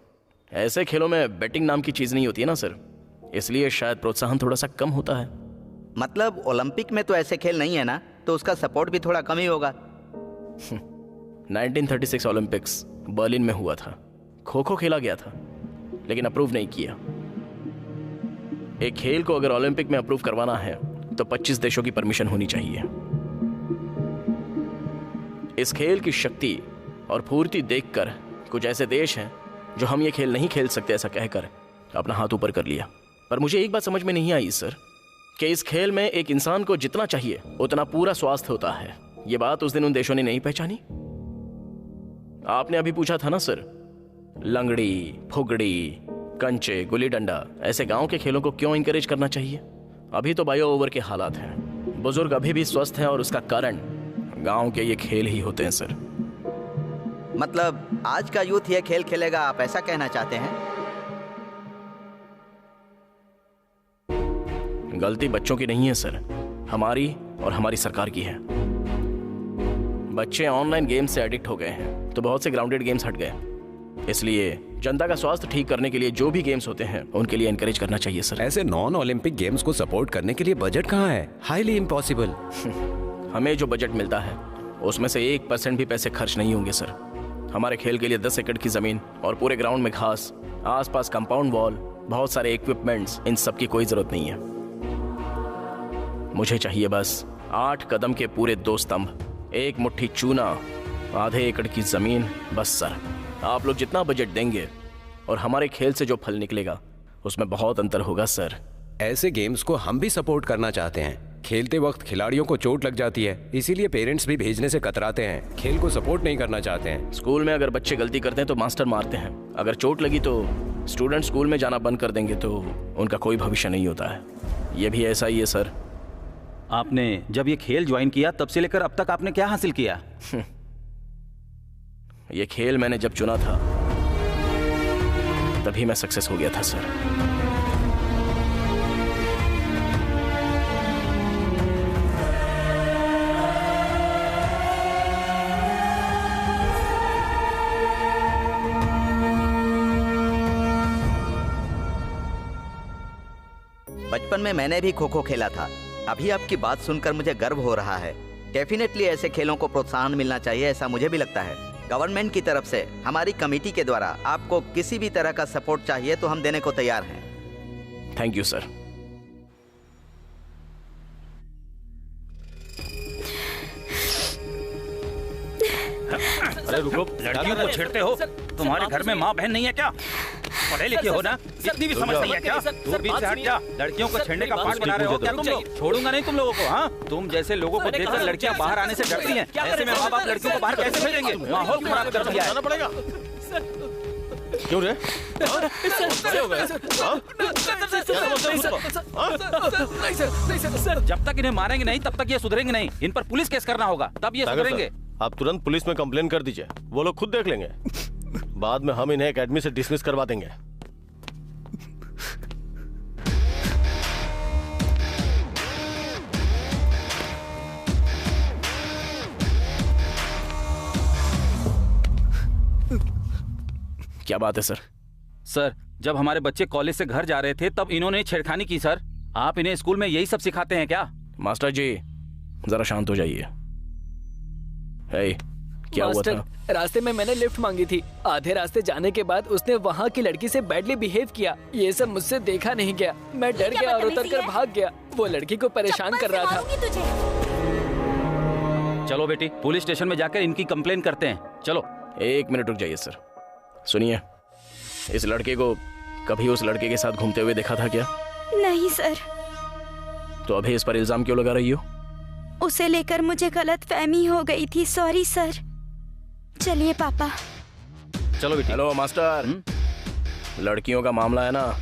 B: ऐसे खेलों में बेटिंग नाम की चीज नहीं होती है ना सर, इसलिए शायद प्रोत्साहन थोड़ा सा कम होता है।
A: मतलब ओलंपिक में तो ऐसे खेल नहीं है ना, तो उसका सपोर्ट भी थोड़ा कम ही होगा।
B: 1936 ओलंपिक्स बर्लिन में हुआ था। खो खो खेला गया था, लेकिन अप्रूव नहीं किया। एक खेल को अगर ओलंपिक में अप्रूव करवाना है तो 25 देशों की परमिशन होनी चाहिए। इस खेल की शक्ति और फूर्ति देखकर कुछ ऐसे देश हैं जो हम ये खेल नहीं खेल सकते ऐसा कहकर अपना हाथ ऊपर कर लिया। पर मुझे एक बात समझ में नहीं आई सर, कि इस खेल में एक इंसान को जितना चाहिए उतना पूरा स्वास्थ्य होता है। ये बात उस दिन उन देशों ने नहीं पहचानी। आपने अभी पूछा था ना सर, लंगड़ी, फुगड़ी, कंचे, गुल्ली डंडा, ऐसे गांव के खेलों को क्यों इंकरेज करना चाहिए? अभी तो बायो ओवर के हालात हैं, बुजुर्ग अभी भी स्वस्थ हैं और उसका कारण गांव के ये खेल ही होते हैं सर।
A: मतलब आज का यूथ ये खेल खेलेगा, आप ऐसा कहना चाहते हैं?
B: गलती बच्चों की नहीं है सर, हमारी और हमारी सरकार की है। बच्चे ऑनलाइन गेम्स से एडिक्ट हो गए हैं तो बहुत से ग्राउंडेड गेम्स हट गए, इसलिए जनता का स्वास्थ्य ठीक करने के लिए जो भी गेम्स होते हैं उनके लिए एनकरेज करना चाहिए सर।
K: ऐसे नॉन ओलंपिक गेम्स को सपोर्ट करने के लिए बजट कहाँ है? Highly impossible.
B: हमें जो बजट मिलता है उसमें से 1% भी पैसे खर्च नहीं होंगे सर। हमारे खेल के लिए 10 एकड़ की जमीन और पूरे ग्राउंड में घास, आसपास कंपाउंड वॉल, बहुत सारे इक्विपमेंट्स, इन सब की कोई जरूरत नहीं है। मुझे चाहिए बस 8 कदम के पूरे 2 स्तंभ, 1 मुट्ठी चूना, आधे एकड़ की जमीन, बस सर। आप लोग जितना बजट देंगे और हमारे खेल से जो फल निकलेगा उसमें बहुत अंतर होगा सर।
K: ऐसे गेम्स को हम भी सपोर्ट करना चाहते हैं। खेलते वक्त खिलाड़ियों को चोट लग जाती है, इसीलिए पेरेंट्स भी भेजने से कतराते हैं, खेल को सपोर्ट नहीं करना चाहते हैं।
B: स्कूल में अगर बच्चे गलती करते हैं तो मास्टर मारते हैं, अगर चोट लगी तो स्टूडेंट स्कूल में जाना बंद कर देंगे तो उनका कोई भविष्य नहीं होता है। ये भी ऐसा ही है सर।
F: आपने जब ये खेल ज्वाइन किया तब से लेकर अब तक आपने क्या हासिल किया?
B: ये खेल मैंने जब चुना था तभी मैं सक्सेस हो गया था सर।
A: बचपन में मैंने भी खो खो खेला था। अभी आपकी बात सुनकर मुझे गर्व हो रहा है। डेफिनेटली ऐसे खेलों को प्रोत्साहन मिलना चाहिए, ऐसा मुझे भी लगता है। गवर्नमेंट की तरफ से हमारी कमेटी के द्वारा आपको किसी भी तरह का सपोर्ट चाहिए तो हम देने को तैयार हैं।
B: Thank you sir.
F: अरे रुको, लड़कियों को छेड़ते हो? तुम्हारे घर में माँ बहन नहीं है क्या? पढ़े लिखे हो ना, इतनी भी समझ नहीं है क्या? दूर बीच से हट जा। लड़कियों को छेड़ने का पाठ बना रहे हो क्या तुम लोग? छोड़ूंगा नहीं तुम लोगों को। हाँ, तुम जैसे लोगों को देखकर लड़कियां बाहर आने से डरती हैं। ऐसे में माँ बाप लड़कियों को बाहर कैसे भेजेंगे? माहौल खराब कर दिया है।
I: पड़ेगा क्यों रे?
F: जब तक इन्हें मारेंगे नहीं तब तक ये सुधरेंगे नहीं। इन पर पुलिस केस करना होगा, तब ये सुधरेंगे।
I: आप तुरंत पुलिस में कंप्लेन कर दीजिए, वो लोग खुद देख लेंगे। बाद में हम इन्हें एकेडमी से डिसमिस करवा देंगे।
B: क्या बात है सर?
F: सर, जब हमारे बच्चे कॉलेज से घर जा रहे थे तब इन्होंने छेड़खानी की सर। आप इन्हें स्कूल में यही सब सिखाते हैं क्या?
B: मास्टर जी जरा शांत हो जाइए। क्या हुआ था?
C: रास्ते में मैंने लिफ्ट मांगी थी। आधे रास्ते जाने के बाद उसने वहाँ की लड़की से बैडली बिहेव किया। ये सब मुझसे देखा नहीं गया। मैं डर गया और उतरकर भाग गया। वो लड़की को परेशान कर रहा था।
F: चलो बेटी, पुलिस स्टेशन में जाकर इनकी कंप्लेन करते हैं। चलो।
B: 1 मिनट रुक जाइए सर। सुनिए, इस लड़के को कभी उस लड़के के साथ घूमते हुए देखा था क्या?
E: नहीं सर।
B: तो अभी इस पर इल्जाम क्यों लगा रही हो?
E: उसे लेकर मुझे गलत फहमी हो गई थी। Sorry sir. चलिए पापा।
F: चलो बेटी।
B: हेलो मास्टर, लड़कियों का मामला है ना,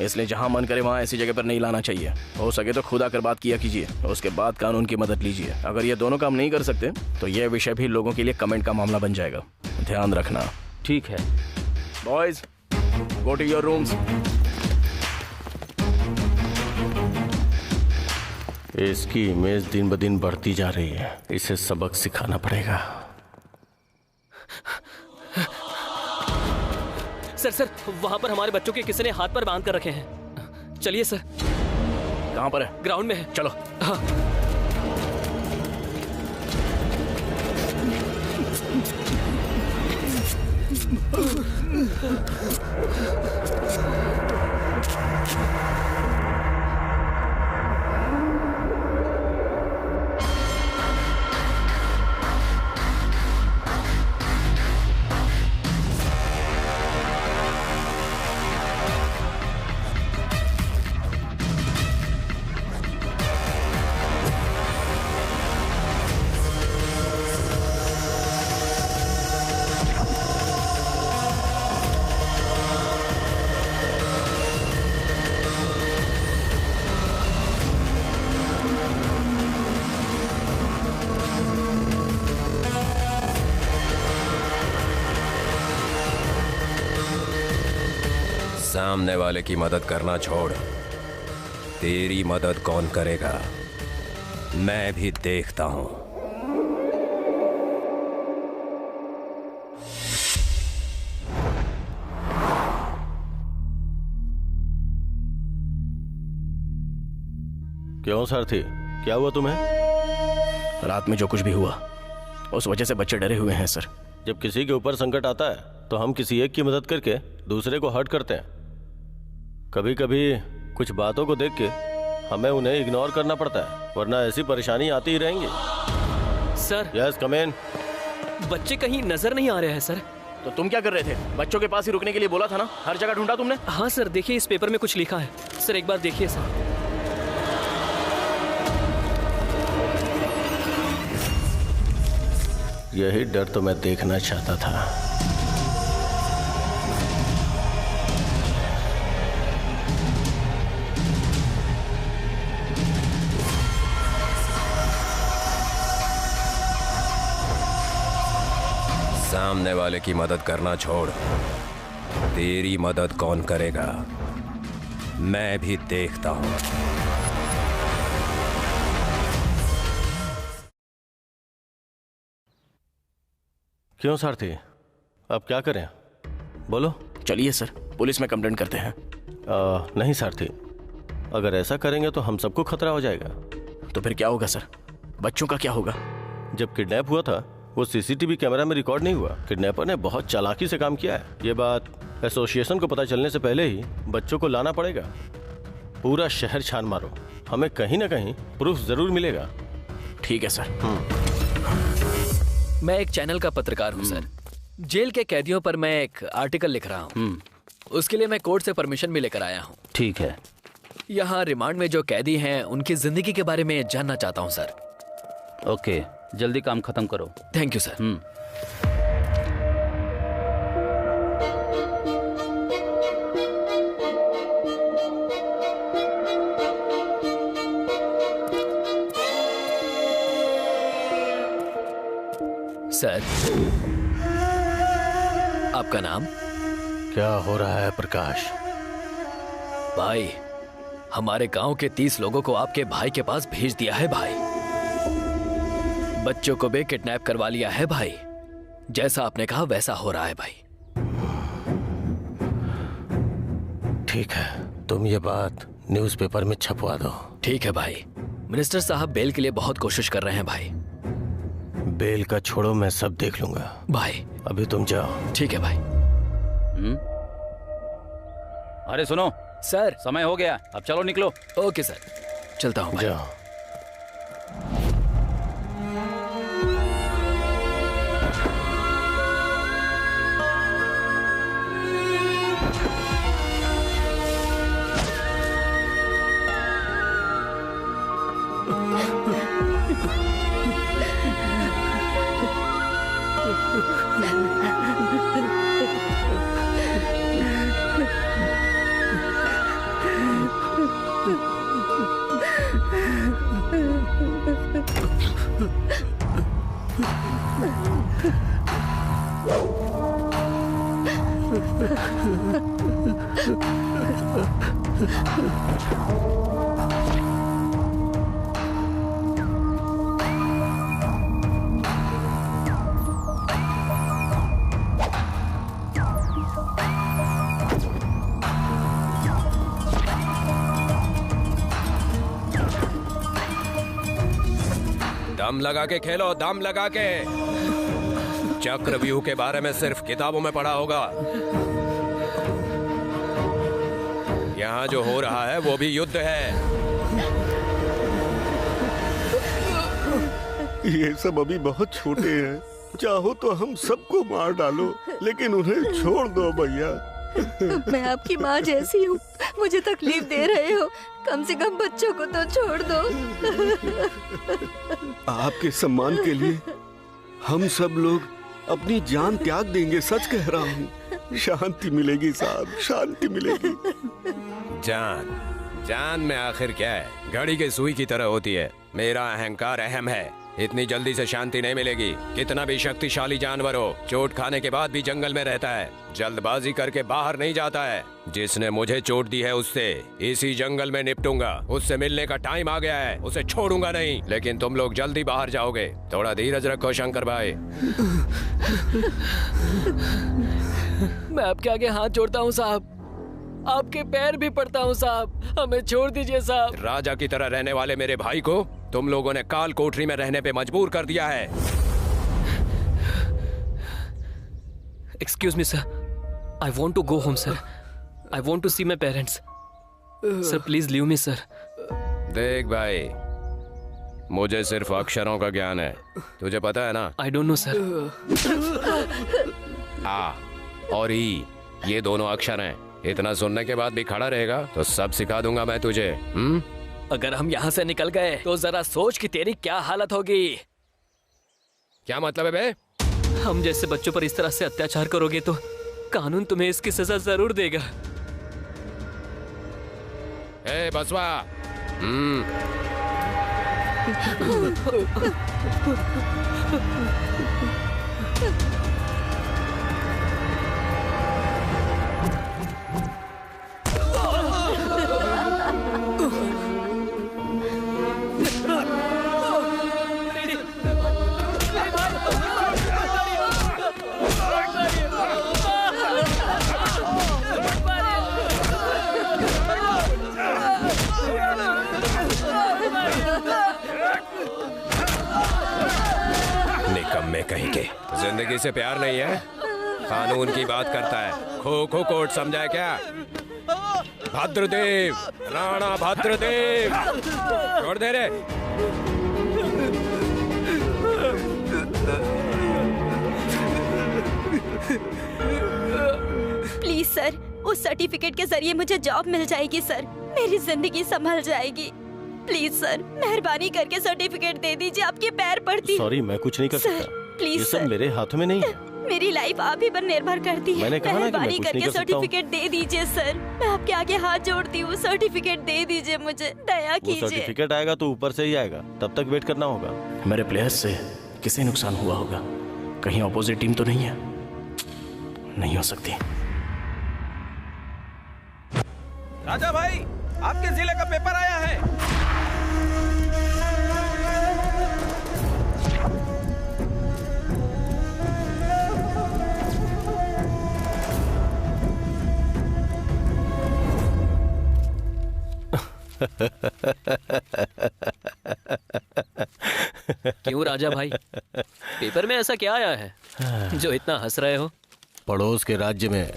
B: इसलिए जहां मन करे वहां ऐसी जगह पर नहीं लाना चाहिए। हो सके तो खुद आकर बात किया कीजिए, उसके बाद कानून की मदद लीजिए। अगर ये दोनों काम नहीं कर सकते तो यह विषय भी लोगों के लिए कमेंट का मामला बन जाएगा। ध्यान रखना।
F: ठीक है।
B: Boys, go to your rooms.
I: इसकी इमेज दिन ब दिन बढ़ती जा रही है। इसे सबक सिखाना पड़ेगा।
C: सर, वहाँ पर हमारे बच्चों के किसी ने हाथ पर बांध कर रखे हैं। चलिए सर।
B: कहाँ पर है?
C: ग्राउंड में है।
B: चलो।
C: हाँ।
K: सामने वाले की मदद करना छोड़, तेरी मदद कौन करेगा मैं भी देखता हूं।
I: क्यों सारथी, क्या हुआ तुम्हें?
B: रात में जो कुछ भी हुआ उस वजह से बच्चे डरे हुए हैं सर।
I: जब किसी के ऊपर संकट आता है तो हम किसी एक की मदद करके दूसरे को हर्ट करते हैं। कभी कभी कुछ बातों को देख के हमें उन्हें इग्नोर करना पड़ता है, वरना ऐसी परेशानी आती ही रहेंगी।
C: सर।
I: यस, कम इन।
C: बच्चे कहीं नजर नहीं आ रहे हैं सर।
B: तो तुम क्या कर रहे थे? बच्चों के पास ही रुकने के लिए बोला था ना, हर जगह ढूंढा तुमने?
C: हाँ सर, देखिए इस पेपर में कुछ लिखा है। सर एक बार देखिए सर।
I: यही डर तो मैं देखना चाहता था।
K: सामने वाले की मदद करना छोड़, तेरी मदद कौन करेगा मैं भी देखता हूं।
I: क्यों सारथी, अब क्या करें? बोलो।
B: चलिए सर, पुलिस में कंप्लेंट करते हैं।
I: नहीं सारथी, अगर ऐसा करेंगे तो हम सबको खतरा हो जाएगा।
B: तो फिर क्या होगा सर? बच्चों का क्या होगा?
I: जब किडनैप हुआ था वो सीसीटीवी कैमरा में रिकॉर्ड नहीं हुआ। किडनैपर ने बहुत चालाकी से काम किया है। ये बात एसोसिएशन को पता चलने से पहले ही बच्चों को लाना पड़ेगा। पूरा शहर छान मारो, हमें कहीं ना कहीं प्रूफ जरूर मिलेगा।
B: ठीक है सर।
C: मैं एक चैनल का पत्रकार हूँ सर। जेल के कैदियों पर मैं एक आर्टिकल लिख रहा हूँ। उसके लिए मैं कोर्ट से परमिशन भी लेकर आया हूँ।
F: ठीक है।
C: यहाँ रिमांड में जो कैदी हैं उनकी जिंदगी के बारे में जानना चाहता हूँ सर।
F: ओके, जल्दी काम खत्म करो।
C: Thank you sir. सर, आपका नाम?
I: क्या हो रहा है प्रकाश?
C: भाई, हमारे गांव के 30 लोगों को आपके भाई के पास भेज दिया है भाई। बच्चों को भी किडनैप करवा लिया है भाई। जैसा आपने कहा वैसा हो रहा है भाई।
I: ठीक है, तुम ये बात न्यूज़पेपर में छपवा दो।
C: ठीक है भाई। मिनिस्टर साहब बेल के लिए बहुत कोशिश कर रहे हैं भाई।
I: बेल का छोड़ो, मैं सब देख लूंगा
C: भाई।
I: अभी तुम जाओ।
C: ठीक है भाई।
F: अरे सुनो
C: सर,
F: समय हो गया, अब चलो निकलो।
C: ओके सर, चलता हूँ भाई।
I: जाओ।
K: दम लगा के खेलो, दम लगा के। चक्रव्यूह के बारे में सिर्फ किताबों में पढ़ा होगा। यहाँ जो हो रहा है वो भी युद्ध है।
G: ये सब अभी बहुत छोटे हैं, चाहो तो हम सबको मार डालो, लेकिन उन्हें छोड़ दो भैया।
E: मैं आपकी माँ जैसी हूँ, मुझे तकलीफ दे रहे हो, कम से कम बच्चों को तो छोड़ दो।
G: आपके सम्मान के लिए हम सब लोग अपनी जान त्याग देंगे, सच कह रहा हूँ। शांति मिलेगी साहब, शांति मिलेगी।
K: जान में आखिर क्या है? घड़ी की सुई की तरह होती है। मेरा अहंकार अहम है, इतनी जल्दी से शांति नहीं मिलेगी। कितना भी शक्तिशाली जानवर हो, चोट खाने के बाद भी जंगल में रहता है, जल्दबाजी करके बाहर नहीं जाता है। जिसने मुझे चोट दी है उससे इसी जंगल में निपटूंगा। उससे मिलने का टाइम आ गया है, उसे छोड़ूंगा नहीं। लेकिन तुम लोग जल्दी बाहर जाओगे, थोड़ा धीरज रखो शंकर भाई।
C: मैं आपके आगे हाथ जोड़ता हूँ साहब, आपके पैर भी पड़ता हूँ साहब, हमें छोड़ दीजिए साहब।
K: राजा की तरह रहने वाले मेरे भाई को तुम लोगों ने काल कोठरी में रहने पे मजबूर कर दिया है।
C: Excuse me sir, I want to go home sir, I want to see my parents. Sir please leave me sir.
K: देख भाई, मुझे सिर्फ अक्षरों का ज्ञान है, तुझे पता है ना?
C: I don't know sir.
K: आ और ई, ये दोनों अक्षर हैं। इतना सुनने के बाद भी खड़ा रहेगा तो सब सिखा दूंगा मैं तुझे।
C: अगर हम यहाँ से निकल गए तो जरा सोच कि तेरी क्या हालत होगी।
K: क्या मतलब है बे?
C: हम जैसे बच्चों पर इस तरह से अत्याचार करोगे तो कानून तुम्हें इसकी सजा जरूर देगा।
K: ए बसवा, निकम्मे कहीं के। जिंदगी से प्यार नहीं है, कानून की बात करता है। खो खो कोर्ट समझा है क्या? भद्रदेव, राणा भद्रदेव, छोड़ दे रे।
E: प्लीज सर, उस सर्टिफिकेट के जरिए मुझे जॉब मिल जाएगी सर, मेरी जिंदगी संभल जाएगी। प्लीज सर, मेहरबानी करके सर्टिफिकेट दे दीजिए, आपके पैर पड़ती।
I: सॉरी, मैं कुछ नहीं कर सकता।
E: प्लीज
I: ये सब मेरे हाथों में नहीं है।
E: मेरी लाइफ आप ही पर निर्भर करती है।
I: मैंने कहा ना कि मैं
E: मेहरबानी
I: कुछ नहीं
E: करके
I: कर सकता हूँ।
E: सर्टिफिकेट दे दीजिए सर, मैं आपके आगे हाथ जोड़ती हूँ। सर्टिफिकेट दे दीजिए मुझे, दया
I: वो
E: कीजिए।
I: सर्टिफिकेट आएगा तो ऊपर से ही आएगा, तब तक वेट करना होगा।
B: मेरे प्लेयर्स से किसे नुकसान हुआ होगा? कहीं ऑपोजिट टीम तो नहीं है? नहीं हो सकती।
H: राजा भाई, आपके जिले का पेपर आया है।
C: क्यों राजा भाई, पेपर में ऐसा क्या आया है जो इतना हंस रहे हो?
I: पड़ोस के राज्य में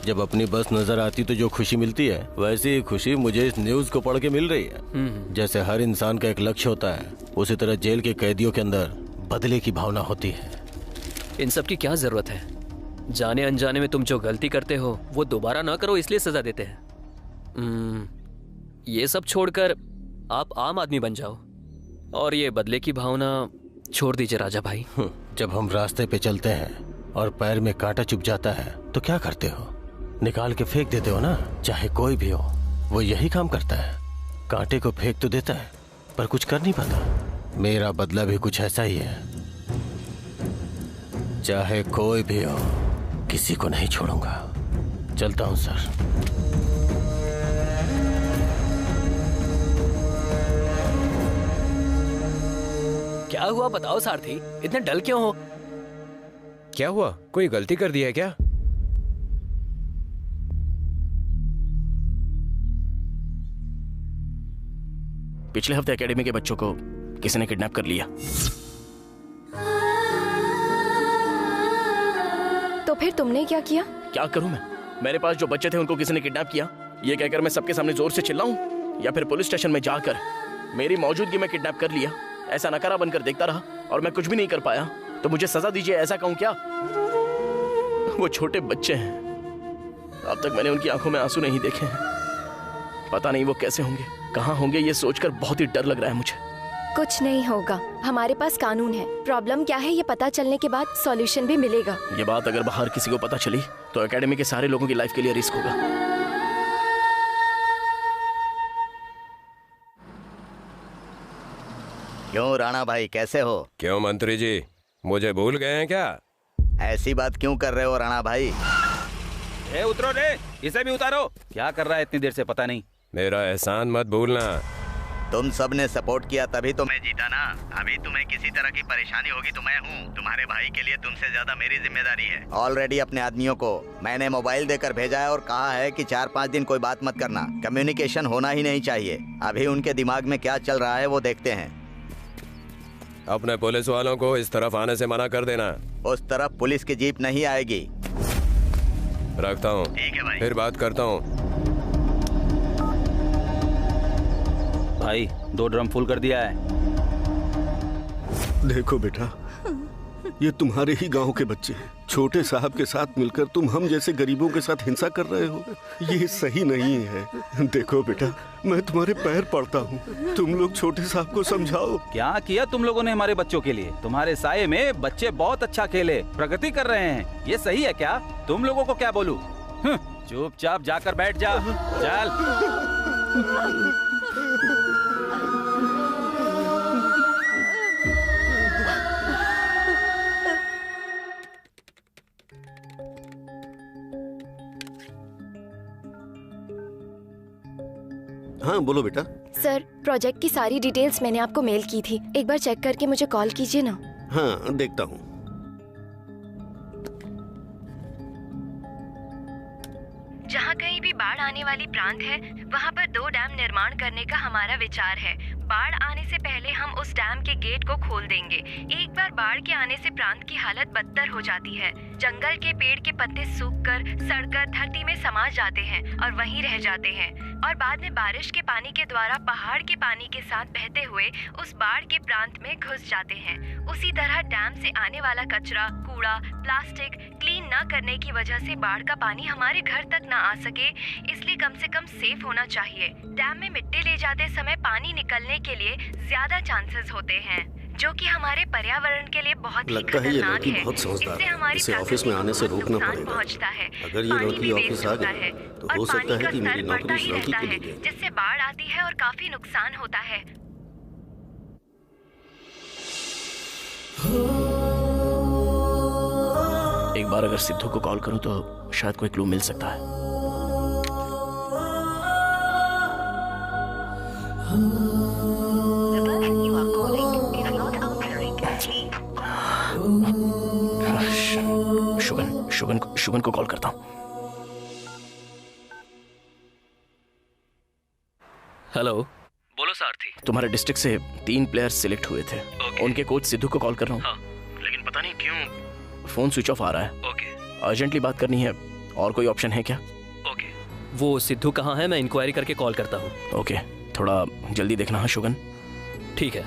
I: जब अपनी बस नजर आती तो जो खुशी मिलती है, वैसी ही खुशी मुझे इस न्यूज को पढ़ के मिल रही है। जैसे हर इंसान का एक लक्ष्य होता है, उसी तरह जेल के कैदियों के अंदर बदले की भावना होती है।
C: इन सब की क्या जरूरत है? जाने अनजाने में तुम जो गलती करते हो वो दोबारा ना करो, इसलिए सजा देते हैं। ये सब छोड़कर आप आम आदमी बन जाओ और ये बदले की भावना छोड़ दीजिए राजा भाई।
I: जब हम रास्ते पे चलते हैं और पैर में कांटा चुभ जाता है तो क्या करते हो? निकाल के फेंक देते हो ना। चाहे कोई भी हो, वो यही काम करता है, कांटे को फेंक तो देता है पर कुछ कर नहीं पाता। मेरा बदला भी कुछ ऐसा ही है। चाहे कोई भी हो, किसी को नहीं छोड़ूंगा। चलता हूं सर।
C: क्या हुआ बताओ सारथी, इतने डल क्यों हो?
K: क्या हुआ? कोई गलती कर दी है क्या?
B: पिछले हफ्ते एकेडमी के बच्चों को किसी ने किडनैप कर लिया।
D: तो फिर तुमने क्या किया?
B: क्या करूं मैं? मेरे पास जो बच्चे थे उनको किसी ने किडनैप किया, ये कहकर मैं सबके सामने जोर से चिल्लाऊं या फिर पुलिस स्टेशन में जाकर मेरी मौजूदगी में किडनैप कर लिया, ऐसा नकारा बनकर देखता रहा और मैं कुछ भी नहीं कर पाया तो मुझे सजा दीजिए, ऐसा कहूं क्या? वो छोटे बच्चे हैं, अब तक मैंने उनकी आंखों में आंसू नहीं देखे हैं। पता नहीं वो कैसे होंगे, कहाँ होंगे, ये सोचकर बहुत ही डर लग रहा है मुझे।
D: कुछ नहीं होगा, हमारे पास कानून है। प्रॉब्लम क्या है ये पता चलने के बाद सॉल्यूशन भी मिलेगा।
B: ये बात अगर बाहर किसी को पता चली तो एकेडमी के सारे लोगों की लाइफ के लिए रिस्क होगा।
A: क्यों राणा भाई, कैसे हो?
K: क्यों मंत्री जी, मुझे भूल गए हैं क्या?
A: ऐसी बात क्यों कर रहे हो राणा भाई?
F: उतरो रे, इसे भी उतारो। क्या कर रहा है इतनी देर से, पता नहीं।
K: मेरा एहसान मत भूलना।
A: तुम सब ने सपोर्ट किया तभी तो मैं जीता ना। अभी तुम्हें किसी तरह की परेशानी होगी तो मैं हूँ। तुम्हारे भाई के लिए तुमसे ज्यादा मेरी जिम्मेदारी है। ऑलरेडी अपने आदमियों को मैंने मोबाइल देकर भेजा है और कहा है कि 4-5 दिन कोई बात मत करना, कम्युनिकेशन होना ही नहीं चाहिए। अभी उनके दिमाग में क्या चल रहा है वो देखते हैं।
K: अपने पुलिस वालों को इस तरफ आने से मना कर देना।
A: उस तरफ पुलिस की जीप नहीं आएगी।
K: रखता हूँ।
A: ठीक है भाई।
K: फिर बात करता हूँ।
F: भाई 2 ड्रम फुल कर दिया है।
G: देखो बेटा, ये तुम्हारे ही गांव के बच्चे हैं। छोटे साहब के साथ मिलकर तुम हम जैसे गरीबों के साथ हिंसा कर रहे हो, ये सही नहीं है। देखो बेटा, मैं तुम्हारे पैर पड़ता हूँ, तुम लोग छोटे साहब को समझाओ।
F: क्या किया तुम लोगों ने हमारे बच्चों के लिए? तुम्हारे साये में बच्चे बहुत अच्छा खेले, प्रगति कर रहे हैं, ये सही है क्या? तुम लोगों को क्या बोलूं? चुपचाप जाकर बैठ जा। चल।
G: हाँ बोलो बेटा।
D: सर, प्रोजेक्ट की सारी डिटेल्स मैंने आपको मेल की थी, एक बार चेक करके मुझे कॉल कीजिए ना।
G: हाँ देखता हूँ।
D: जहाँ कहीं भी बाढ़ आने वाली प्रांत है, वहाँ पर 2 डैम निर्माण करने का हमारा विचार है। बाढ़ आने से पहले हम उस डैम के गेट को खोल देंगे। एक बार बाढ़ के आने से प्रांत की हालत बदतर हो जाती है। जंगल के पेड़ के पत्ते सूखकर सड़कर धरती में समा जाते हैं और वहीं रह जाते हैं, और बाद में बारिश के पानी के द्वारा पहाड़ के पानी के साथ बहते हुए उस बाढ़ के प्रांत में घुस जाते हैं। उसी तरह डैम से आने वाला कचरा, कूड़ा, प्लास्टिक क्लीन न करने की वजह से बाढ़ का पानी हमारे घर तक न आ सके, इसलिए कम से कम सेफ होना चाहिए। डैम में मिट्टी ले जाते समय पानी निकलने के लिए ज्यादा चांसेस होते हैं, जो कि हमारे पर्यावरण के लिए बहुत ही खतरनाक है। इससे हमारी
G: इसे ऑफिस में आने से रोकना पड़ेगा।
D: पहुंचता है।
G: अगर ये लड़की ऑफिस आ गई तो हो सकता है कि मेरी नौकरी इस लड़की को दी जाए,
D: जिससे बाढ़ आती है और काफी नुकसान होता है।
B: एक बार अगर सिद्धू को कॉल करूं तो शायद कोई क्लू मिल सकता है। शुभन को कॉल करता हूं।
C: हेलो।
B: बोलो सारथी। तुम्हारे डिस्ट्रिक्ट से 3 प्लेयर्स सिलेक्ट हुए थे। उनके कोच सिद्धू को कॉल कर रहा हूँ। लेकिन पता नहीं क्यों फोन स्विच ऑफ आ रहा है। अर्जेंटली बात करनी है, और कोई ऑप्शन है क्या?
C: वो सिद्धू कहाँ है, मैं इंक्वायरी करके कॉल करता हूँ।
B: ओके, थोड़ा जल्दी देखना। हाँ शुगन।
C: ठीक है।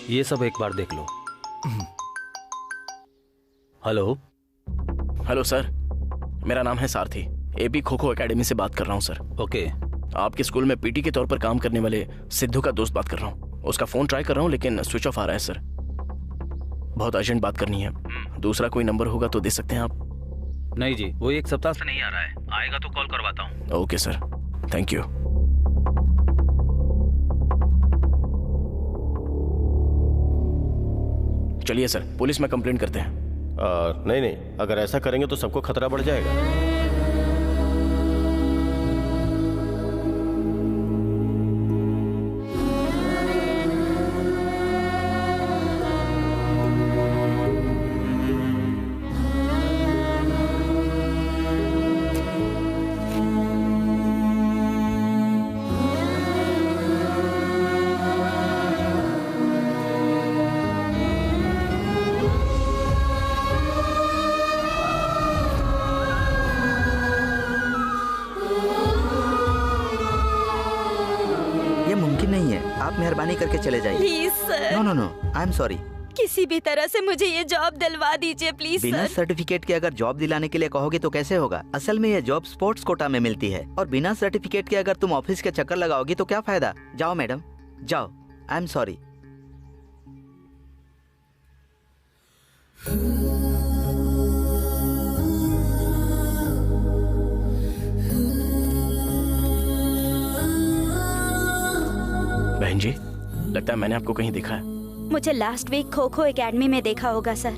F: ये सब एक बार देख लो। हेलो।
B: हेलो सर, मेरा नाम है सारथी। एपी खो खो एकेडमी से बात कर रहा हूँ सर।
F: ओके।
B: आपके स्कूल में पीटी के तौर पर काम करने वाले सिद्धू का दोस्त बात कर रहा हूँ। उसका फोन ट्राई कर रहा हूँ लेकिन स्विच ऑफ आ रहा है सर। बहुत अर्जेंट बात करनी है। दूसरा कोई नंबर होगा तो दे सकते हैं आप?
F: नहीं जी, वो 1 सप्ताह से नहीं आ रहा है। आएगा तो कॉल करवाता हूँ।
B: Okay sir, thank you. चलिए सर, पुलिस में कंप्लेंट करते हैं।
I: नहीं, अगर ऐसा करेंगे तो सबको खतरा बढ़ जाएगा।
A: मेहरबानी करके चले जाइए।
E: Please sir.
A: No, I am sorry.
E: किसी भी तरह से मुझे ये जॉब दिलवा दीजिए प्लीज सर।
A: बिना सर्टिफिकेट के अगर जॉब दिलाने के लिए कहोगे तो कैसे होगा? असल में ये जॉब स्पोर्ट्स कोटा में मिलती है और बिना सर्टिफिकेट के अगर तुम ऑफिस के चक्कर लगाओगी तो क्या फायदा? जाओ मैडम, जाओ। आई एम सॉरी।
B: बहन जी, लगता है मैंने आपको कहीं देखा है।
E: मुझे last week kho kho academy में देखा होगा सर।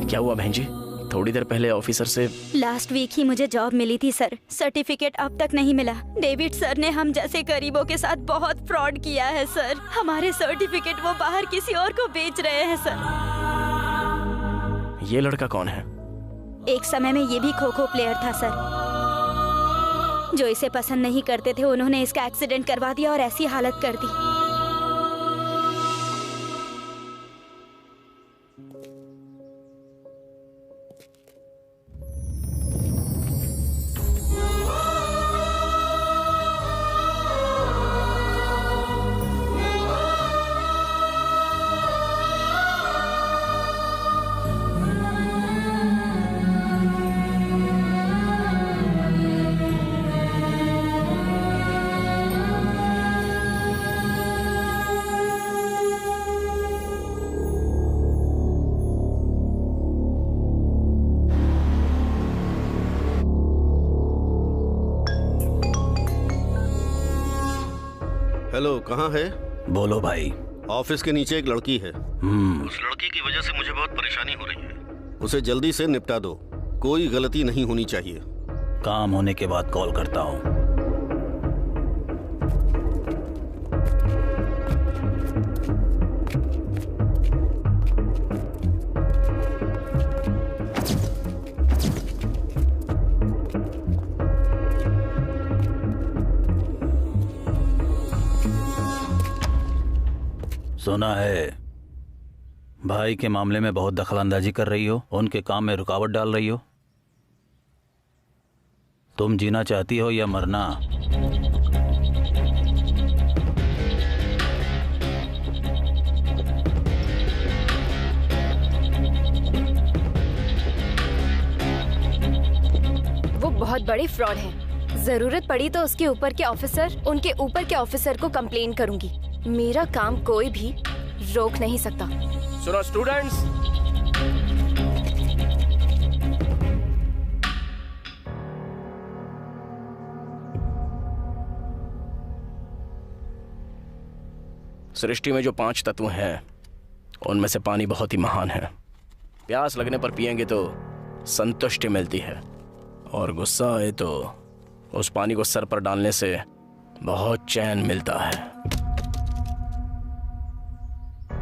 B: क्या हुआ बहन जी? थोड़ी देर पहले ऑफिसर से
E: लास्ट वीक ही मुझे जॉब मिली थी सर। सर्टिफिकेट अब तक नहीं मिला। डेविड सर ने हम जैसे गरीबों के साथ बहुत फ्रॉड किया है सर। हमारे सर्टिफिकेट वो बाहर किसी और को बेच रहे हैं सर।
B: ये लड़का कौन है?
E: एक समय में ये भी खो खो प्लेयर था सर। जो इसे पसंद नहीं करते थे उन्होंने इसका एक्सीडेंट करवा दिया और ऐसी हालत कर दी।
G: हेलो, कहाँ है?
F: बोलो भाई।
G: ऑफिस के नीचे एक लड़की है। उस लड़की की वजह से मुझे बहुत परेशानी हो रही है। उसे जल्दी से निपटा दो। कोई गलती नहीं होनी चाहिए।
F: काम होने के बाद कॉल करता हूँ। सुना है भाई के मामले में बहुत दखलंदाजी कर रही हो, उनके काम में रुकावट डाल रही हो। तुम जीना चाहती हो या मरना?
D: वो बहुत बड़े फ्रॉड हैं। जरूरत पड़ी तो उसके ऊपर के ऑफिसर, उनके ऊपर के ऑफिसर को कंप्लेन करूंगी। मेरा काम कोई भी रोक नहीं सकता।
B: सुनो स्टूडेंट्स, सृष्टि में जो 5 तत्व हैं उनमें से पानी बहुत ही महान है। प्यास लगने पर पिएंगे तो संतुष्टि मिलती है और गुस्सा आए तो उस पानी को सर पर डालने से बहुत चैन मिलता है।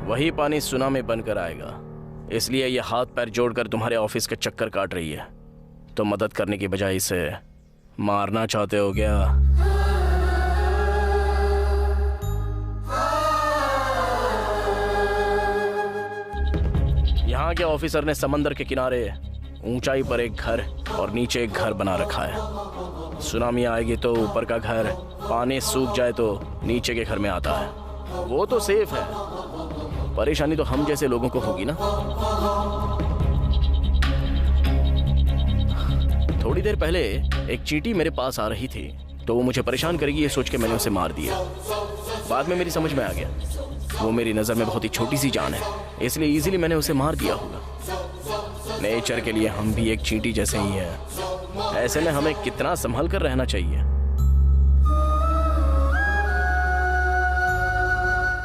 B: वही पानी सुनामी बनकर आएगा इसलिए ये हाथ पैर जोड़कर तुम्हारे ऑफिस के चक्कर काट रही है। तो मदद करने की बजाय इसे मारना चाहते हो क्या? यहाँ के ऑफिसर ने समंदर के किनारे ऊंचाई पर एक घर और नीचे एक घर बना रखा है। सुनामी आएगी तो ऊपर का घर, पानी सूख जाए तो नीचे के घर में आता है। वो तो सेफ है, परेशानी तो हम जैसे लोगों को होगी ना। थोड़ी देर पहले एक चींटी मेरे पास आ रही थी, तो वो मुझे परेशान करेगी ये सोच के मैंने उसे मार दिया। बाद में मेरी समझ में आ गया वो मेरी नज़र में बहुत ही छोटी सी जान है, इसलिए इजीली मैंने उसे मार दिया होगा। नेचर के लिए हम भी एक चींटी जैसे ही हैं। ऐसे में हमें कितना संभल कर रहना चाहिए।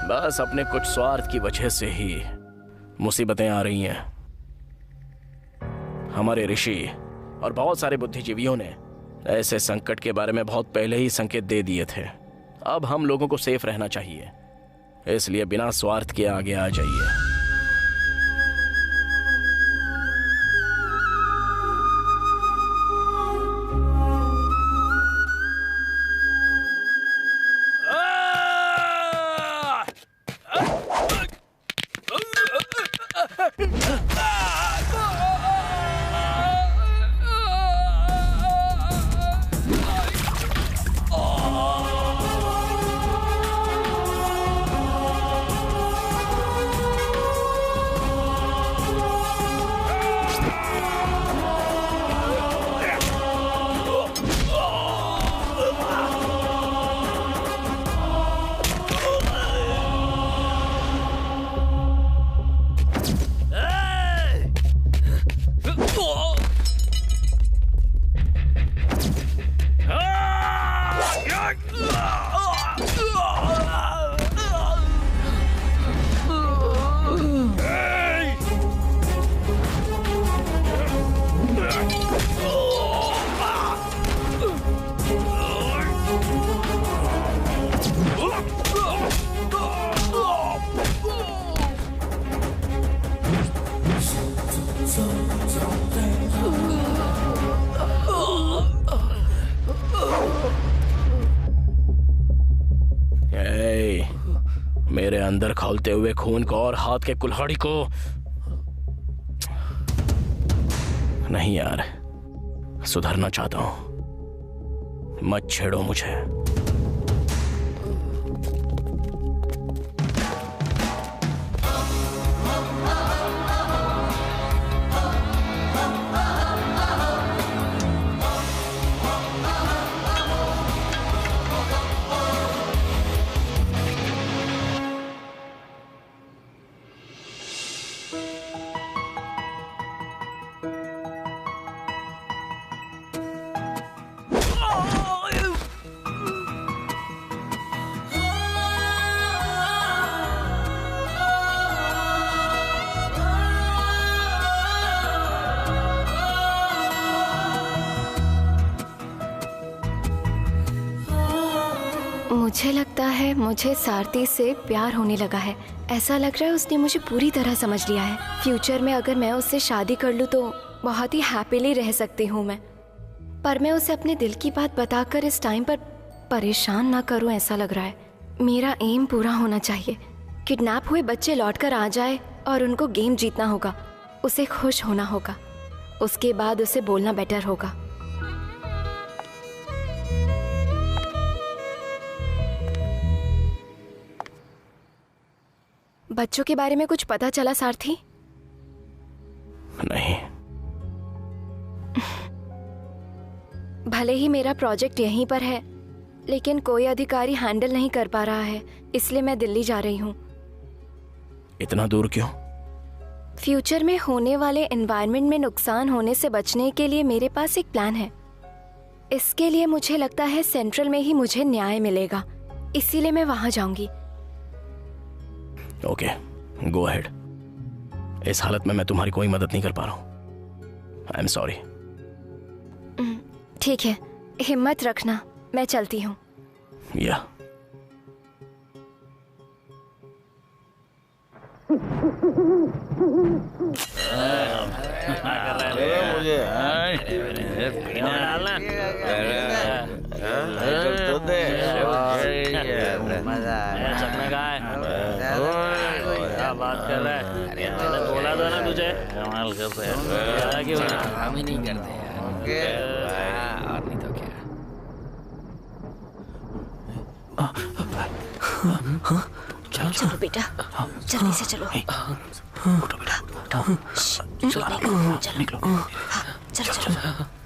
B: बस अपने कुछ स्वार्थ की वजह से ही मुसीबतें आ रही हैं। हमारे ऋषि और बहुत सारे बुद्धिजीवियों ने ऐसे संकट के बारे में बहुत पहले ही संकेत दे दिए थे। अब हम लोगों को सेफ रहना चाहिए, इसलिए बिना स्वार्थ के आगे आ जाइए। मेरे अंदर खौलते हुए खून को और हाथ के कुल्हाड़ी को नहीं यार, सुधरना चाहता हूं, मत छेड़ो मुझे।
D: मुझे लगता है मुझे सारथी से प्यार होने लगा है। ऐसा लग रहा है उसने मुझे पूरी तरह समझ लिया है। फ्यूचर में अगर मैं उससे शादी कर लूँ तो बहुत ही हैप्पीली रह सकती हूँ मैं। पर मैं उसे अपने दिल की बात बताकर इस टाइम पर परेशान ना करूँ ऐसा लग रहा है। मेरा एम पूरा होना चाहिए। किडनैप हुए बच्चे लौटकर आ जाए और उनको गेम जीतना होगा, उसे खुश होना होगा, उसके बाद उसे बोलना बेटर होगा। बच्चों के बारे में कुछ पता चला सारथी?
B: नहीं।
D: भले ही मेरा प्रोजेक्ट यहीं पर है, लेकिन कोई अधिकारी हैंडल नहीं कर पा रहा है, इसलिए मैं दिल्ली जा रही हूँ।
B: इतना दूर क्यों?
D: फ्यूचर में होने वाले एनवायरनमेंट में नुकसान होने से बचने के लिए मेरे पास एक प्लान है। इसके लिए मुझे लगता है सेंट्रल में ही मुझे न्याय मिलेगा, इसीलिए मैं वहां जाऊंगी।
B: Okay, go ahead. इस हालत में मैं तुम्हारी कोई मदद नहीं कर पा रहा हूँ। आई एम सॉरी।
D: ठीक है, हिम्मत रखना, मैं चलती हूँ।
B: या
I: मुझे
M: पीने डालना
I: तो दे
M: सपना कहाँ है? क्या बात कर रहा है? मैंने बोला था ना तुझे। कमाल करते हैं क्यों हम ही नहीं करते यार। और नहीं तो क्या।
J: चलो बेटा, जल्दी से चलो। उठो बेटा, उठो। चलो निकलो। हाँ, चलो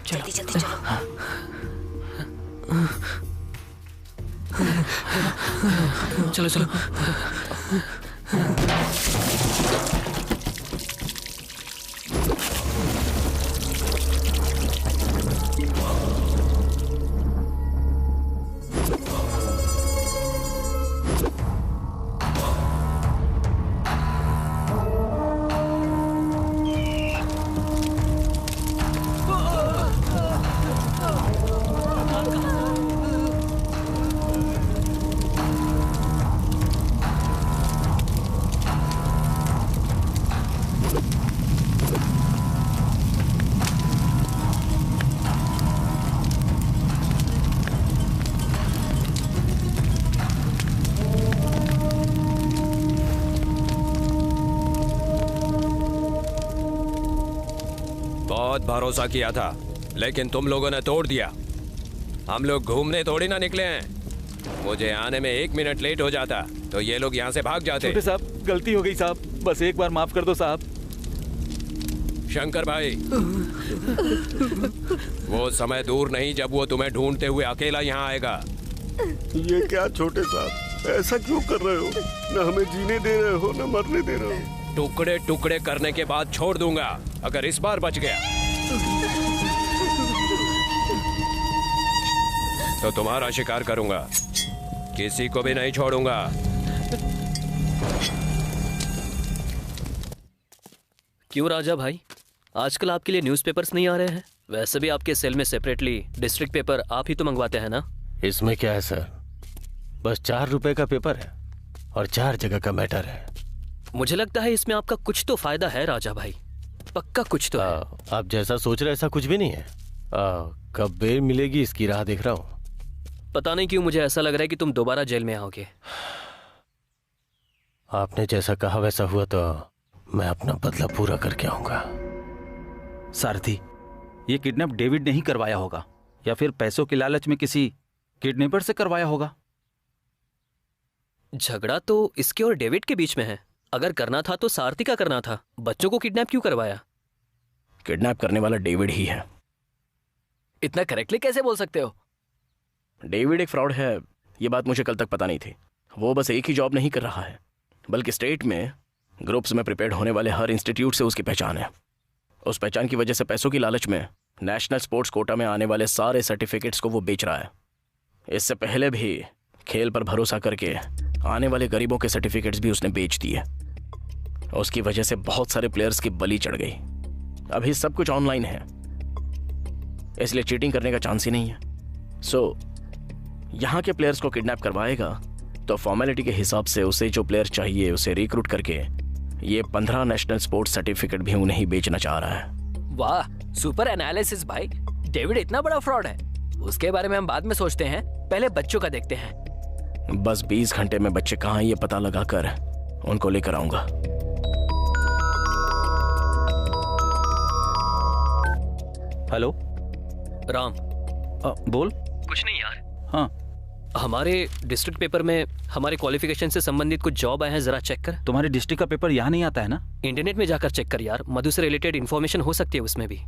J: जल्दी जल्दी चलो।
C: चलो चलो।
K: भरोसा किया था लेकिन तुम लोगों ने तोड़ दिया। हम लोग घूमने थोड़ी ना निकले हैं। मुझे आने में 1 मिनट लेट हो जाता तो ये लोग यहाँ से भाग जाते।
F: छोटे साहब, गलती हो गई साहब, बस एक बार माफ कर दो साहब।
K: शंकर भाई, वो समय दूर नहीं जब वो तुम्हें ढूंढते हुए अकेला यहाँ आएगा।
G: ये क्या छोटे साहब, ऐसा क्यों कर रहे हो? न हमें जीने दे रहे हो न मरने दे रहे हो।
K: टुकड़े टुकड़े करने के बाद छोड़ दूंगा अगर इस बार बच गया तो तुम्हारा शिकार करूंगा, किसी को भी नहीं छोड़ूंगा।
C: क्यों राजा भाई, आजकल आपके लिए न्यूज़पेपर्स नहीं आ रहे हैं? वैसे भी आपके सेल में सेपरेटली डिस्ट्रिक्ट पेपर आप ही तो मंगवाते हैं ना?
I: इसमें क्या है सर, बस 4 रुपए का पेपर है और 4 जगह का मैटर है।
C: मुझे लगता है इसमें आपका कुछ तो फायदा है राजा भाई, पक्का कुछ तो है।
I: आप जैसा सोच रहे ऐसा कुछ भी नहीं है। कब बेल मिलेगी इसकी राह देख रहा हूँ।
C: पता नहीं क्यों मुझे ऐसा लग रहा है कि तुम दोबारा जेल में आओगे।
I: आपने जैसा कहा वैसा हुआ तो मैं अपना बदला पूरा करके आऊंगा।
F: सारथी, ये किडनैप डेविड ने ही करवाया होगा या फिर पैसों के लालच में किसी किडनैपर से करवाया होगा।
C: झगड़ा तो इसके और डेविड के बीच में है। अगर करना था तो सारथी का करना था। बच्चों को किडनैप क्यों करवाया?
B: किडनैप करने वाला डेविड ही है।
C: इतना करेक्टली कैसे बोल सकते हो?
B: डेविड एक फ्रॉड है, ये बात मुझे कल तक पता नहीं थी। वो बस एक ही जॉब नहीं कर रहा है, बल्कि स्टेट में ग्रुप्स में प्रिपेयर होने वाले हर इंस्टीट्यूट से उसकी पहचान है। उस पहचान की वजह से पैसों की लालच में नेशनल स्पोर्ट्स कोटा में आने वाले सारे सर्टिफिकेट्स को वो बेच रहा है। इससे पहले भी खेल पर भरोसा करके आने वाले गरीबों के सर्टिफिकेट्स भी उसने बेच दिए। उसकी वजह से बहुत सारे प्लेयर्स की बलि चढ़ गई। अभी सब कुछ ऑनलाइन है, इसलिए चीटिंग करने का चांस ही नहीं है। यहाँ के प्लेयर्स को किडनैप करवाएगा तो फॉर्मेलिटी के हिसाब से उसे जो प्लेयर चाहिए उसे रिक्रूट करके ये 15 नेशनल स्पोर्ट्स सर्टिफिकेट भी उन्हें ही बेचना चाह रहा है।
C: वाह, सुपर एनालिसिस भाई। डेविड इतना बड़ा फ्रॉड है, उसके बारे में हम बाद में सोचते हैं, पहले बच्चों का देखते हैं।
B: बस 20 घंटे में बच्चे कहाँ ये पता लगाकर उनको लेकर आऊंगा।
F: हेलो
C: राम।
F: बोल।
C: कुछ नहीं यार।
F: हाँ,
C: हमारे डिस्ट्रिक्ट पेपर में हमारे क्वालिफिकेशन से संबंधित कुछ जॉब आए हैं, जरा चेक कर।
F: तुम्हारे डिस्ट्रिक्ट का पेपर यहाँ नहीं आता है ना?
C: इंटरनेट में जाकर चेक कर यार, मधु से रिलेटेड इन्फॉर्मेशन हो सकती है उसमें भी।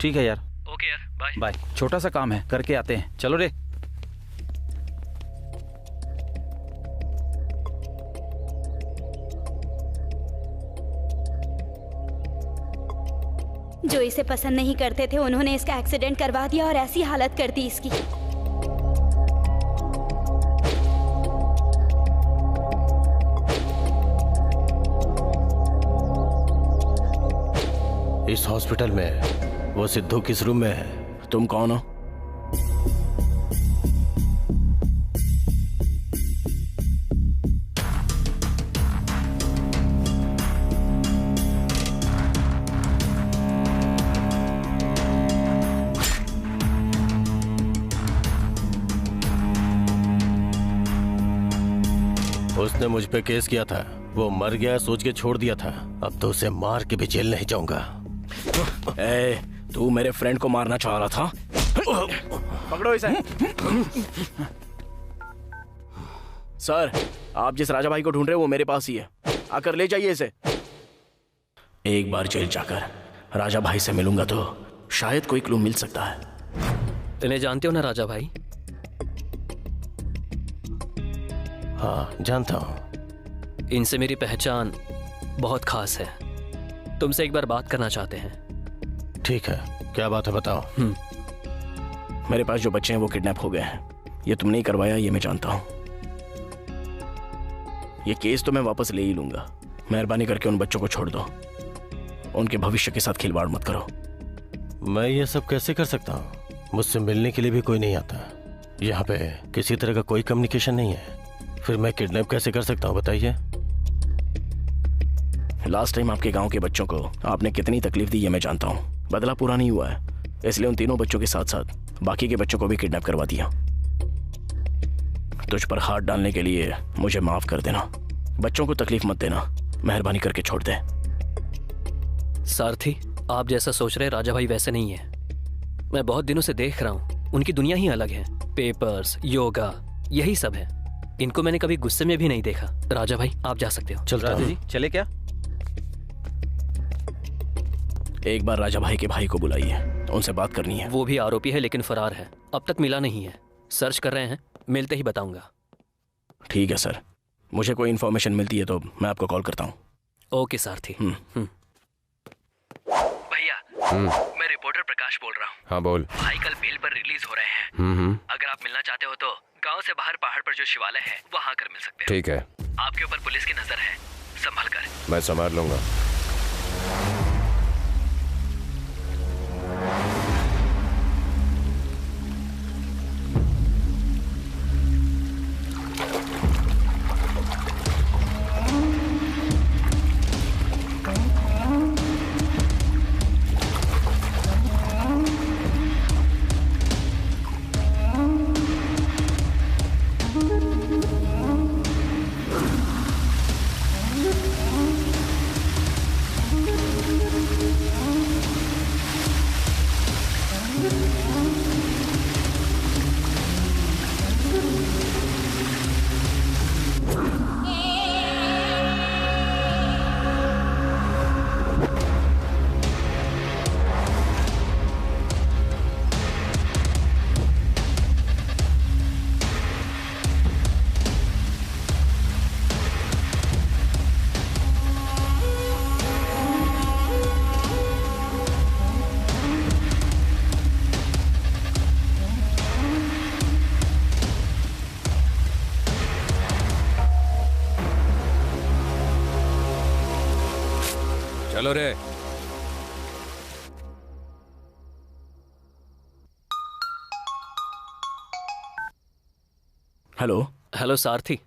F: ठीक है यार।
C: ओके यार, बाय
F: बाय। छोटा सा काम है, करके आते हैं। चलो रे।
E: जो इसे पसंद नहीं करते थे उन्होंने इसका एक्सीडेंट करवा दिया और ऐसी हालत कर दी इसकी।
I: इस हॉस्पिटल में वो सिद्धू किस रूम में है?
B: तुम कौन हो?
I: उसने मुझ पे केस किया था, वो मर गया सोच के छोड़ दिया था। अब तो उसे मार के भी जेल नहीं जाऊंगा।
B: तू मेरे फ्रेंड को मारना चाह रहा था? पकड़ो इसे। सर, आप जिस राजा भाई को ढूंढ रहे हो वो मेरे पास ही है, आकर ले जाइए इसे। एक बार जेल जाकर राजा भाई से मिलूंगा तो शायद कोई क्लू मिल सकता है।
C: इन्हें जानते हो ना राजा भाई?
I: हाँ, जानता हूँ।
C: इनसे मेरी पहचान बहुत खास है। तुमसे एक बार बात करना चाहते हैं।
I: ठीक है, क्या बात है बताओ।
B: मेरे पास जो बच्चे हैं वो किडनैप हो गए हैं। ये तुमने ही करवाया, ये मैं जानता हूँ। ये केस तो मैं वापस ले ही लूंगा। मेहरबानी करके उन बच्चों को छोड़ दो। उनके भविष्य के साथ खिलवाड़ मत करो।
I: मैं ये सब कैसे कर सकता हूँ? मुझसे मिलने के लिए भी कोई नहीं आता। यहाँ पे किसी तरह का कोई कम्युनिकेशन नहीं है। फिर मैं किडनैप कैसे कर सकता हूँ बताइए।
B: लास्ट टाइम आपके गांव के बच्चों को आपने कितनी तकलीफ दी ये मैं जानता हूँ। बदला पूरा नहीं हुआ है, इसलिए उन तीनों बच्चों के साथ साथ बाकी के बच्चों को भी किडनैप करवा दिया। तुझ पर हाथ डालने के लिए मुझे माफ कर देना। बच्चों को तकलीफ मत देना, मेहरबानी करके छोड़ दे।
C: सारथी, आप जैसा सोच रहे राजा भाई वैसे नहीं है। मैं बहुत दिनों से देख रहा हूँ, उनकी दुनिया ही अलग है। पेपर्स, योगा, यही सब है। इनको मैंने कभी गुस्से में भी नहीं देखा। राजा भाई, आप जा सकते हो।
F: चलता जी, चले क्या?
B: एक बार राजा भाई के भाई को बुलाइए, उनसे बात करनी है।
C: वो भी आरोपी है लेकिन फरार है, अब तक मिला नहीं है। सर्च कर रहे हैं, मिलते ही बताऊंगा।
B: ठीक है सर, मुझे कोई इन्फॉर्मेशन मिलती है तो मैं आपको कॉल करता हूँ।
C: ओके सारथी। भैया, मैं रिपोर्टर प्रकाश बोल रहा हूँ।
K: हाँ बोल।
C: भाई कल बेल पर रिलीज हो रहे हैं। अगर आप मिलना चाहते हो तो गांव से बाहर पहाड़ पर जो शिवालय है वहाँ आकर मिल सकते हो।
K: ठीक है।
C: आपके ऊपर पुलिस की नजर है, संभल कर।
K: मैं संभाल लूंगा। चलो रे।
B: हेलो।
C: हेलो सारथी।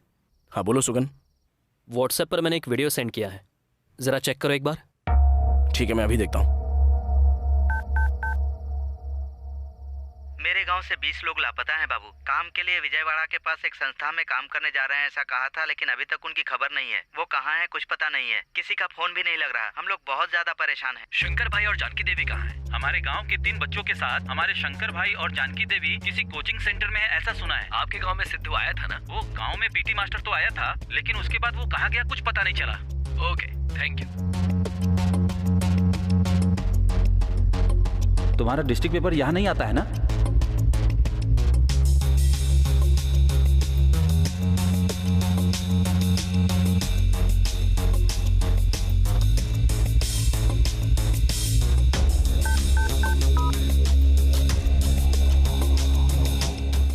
B: हाँ बोलो सुगन।
C: व्हाट्सएप पर मैंने एक वीडियो सेंड किया है, जरा चेक करो एक बार।
B: ठीक है, मैं अभी देखता हूँ।
A: मेरे गांव से 20 लोग लापता हैं बाबू। काम के लिए विजयवाड़ा के पास एक संस्था में काम करने जा रहे हैं ऐसा कहा था, लेकिन अभी तक उनकी खबर नहीं है। वो कहाँ है कुछ पता नहीं है, किसी का फोन भी नहीं लग रहा। हम लोग बहुत ज्यादा परेशान हैं।
F: शंकर भाई और जानकी देवी कहाँ हैं? हमारे गांव के 3 बच्चों के साथ हमारे शंकर भाई और जानकी देवी किसी कोचिंग सेंटर में है ऐसा सुना है।
C: आपके गाँव में सिद्धू आया था ना?
F: वो गाँव में पीटी मास्टर तो आया था, लेकिन उसके बाद वो कहाँ गया कुछ पता नहीं चला।
C: Okay, thank you.
F: तुम्हारा डिस्ट्रिक्ट पेपर यहाँ नहीं आता है ना?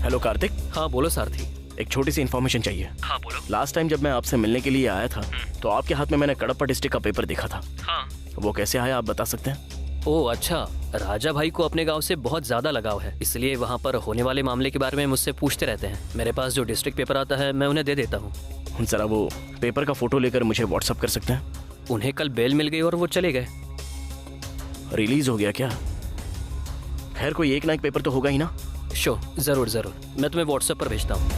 B: हेलो कार्तिक।
C: हाँ बोलो सारथी।
B: एक छोटी सी इन्फॉर्मेशन चाहिए।
C: हाँ बोलो।
B: लास्ट टाइम जब मैं आपसे मिलने के लिए आया था तो आपके हाथ में मैंने कडप्पा डिस्ट्रिक्ट का पेपर देखा था।
C: हाँ।
B: वो कैसे आया आप बता सकते हैं?
C: ओह अच्छा, राजा भाई को अपने गांव से बहुत ज्यादा लगाव है, इसलिए वहाँ पर होने वाले मामले के बारे में मुझसे पूछते रहते हैं। मेरे पास जो डिस्ट्रिक्ट पेपर आता है मैं उन्हें दे देता हूँ।
B: जरा वो पेपर का फोटो लेकर मुझे व्हाट्सएप कर सकते हैं?
C: उन्हें कल बेल मिल गई और वो चले गए।
B: रिलीज हो गया क्या? खैर कोई एक ना एक पेपर तो होगा ही ना।
C: शो, जरूर जरूर, मैं तुम्हें व्हाट्सएप पर भेजता हूँ।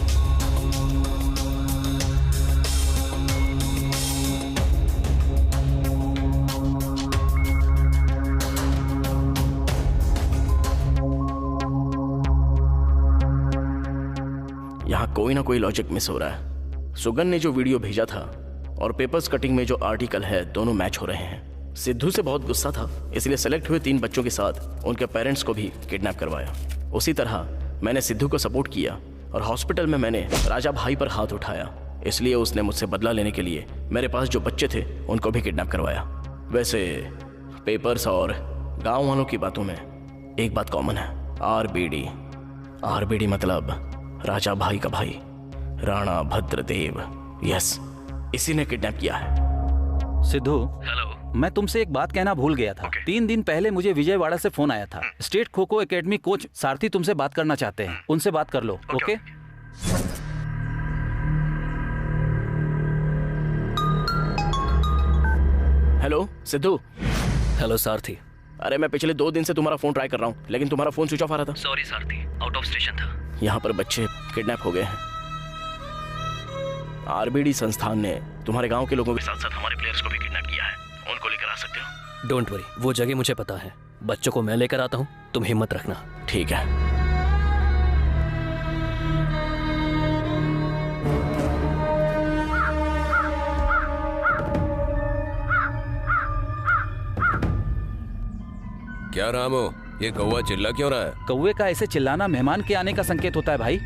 B: यहाँ कोई ना कोई लॉजिक मिस हो रहा है। सुगन ने जो वीडियो भेजा था और पेपर्स कटिंग में जो आर्टिकल है दोनों मैच हो रहे हैं। सिद्धू से बहुत गुस्सा था, इसलिए सेलेक्ट हुए 3 बच्चों के साथ उनके पेरेंट्स को भी किडनैप करवाया। उसी तरह मैंने सिद्धू को सपोर्ट किया और हॉस्पिटल में मैंने राजा भाई पर हाथ उठाया, इसलिए उसने मुझसे बदला लेने के लिए मेरे पास जो बच्चे थे उनको भी किडनैप करवाया। वैसे पेपर्स और गांव वालों की बातों में एक बात कॉमन है, आरबीडी। आरबीडी मतलब राजा भाई का भाई, राणा भद्रदेव। यस, इसी ने किडनैप किया है।
F: सिद्धू, हेलो, मैं तुमसे एक बात कहना भूल गया था। 3 दिन पहले मुझे विजयवाड़ा से फोन आया था। State kho kho academy coach सारथी तुमसे बात करना चाहते हैं, उनसे बात कर लो। ओके?
B: हेलो सिद्धू।
C: हेलो सारथी।
B: अरे मैं पिछले 2 दिन से तुम्हारा फोन ट्राई कर रहा हूँ, लेकिन तुम्हारा फोन स्विच ऑफ आ रहा था।
C: Sorry Sarathi, out of station था।
B: यहाँ पर बच्चे किडनैप हो गए हैं। आरबीडी संस्थान ने तुम्हारे गांव के लोगों के साथ साथ हमारे प्लेयर्स को भी किडनैप किया है। उनको लेकर आ सकते हो?
C: डोंट वरी, वो जगह मुझे पता है। बच्चों को मैं लेकर आता हूँ, तुम हिम्मत रखना।
B: ठीक है।
K: क्या रामो, ये कौवा चिल्ला क्यों रहा है?
F: कौवे का ऐसे चिल्लाना मेहमान के आने का संकेत होता है भाई।